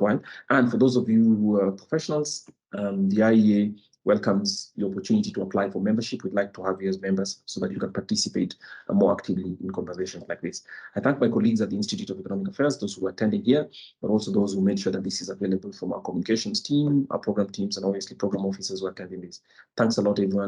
while. And for those of you who are professionals, the IEA welcomes the opportunity to apply for membership. We'd like to have you as members so that you can participate more actively in conversations like this. I thank my colleagues at the Institute of Economic Affairs, those who are attending here, but also those who made sure that this is available from our communications team, our program teams, and obviously program officers who are attending this. Thanks a lot, everyone.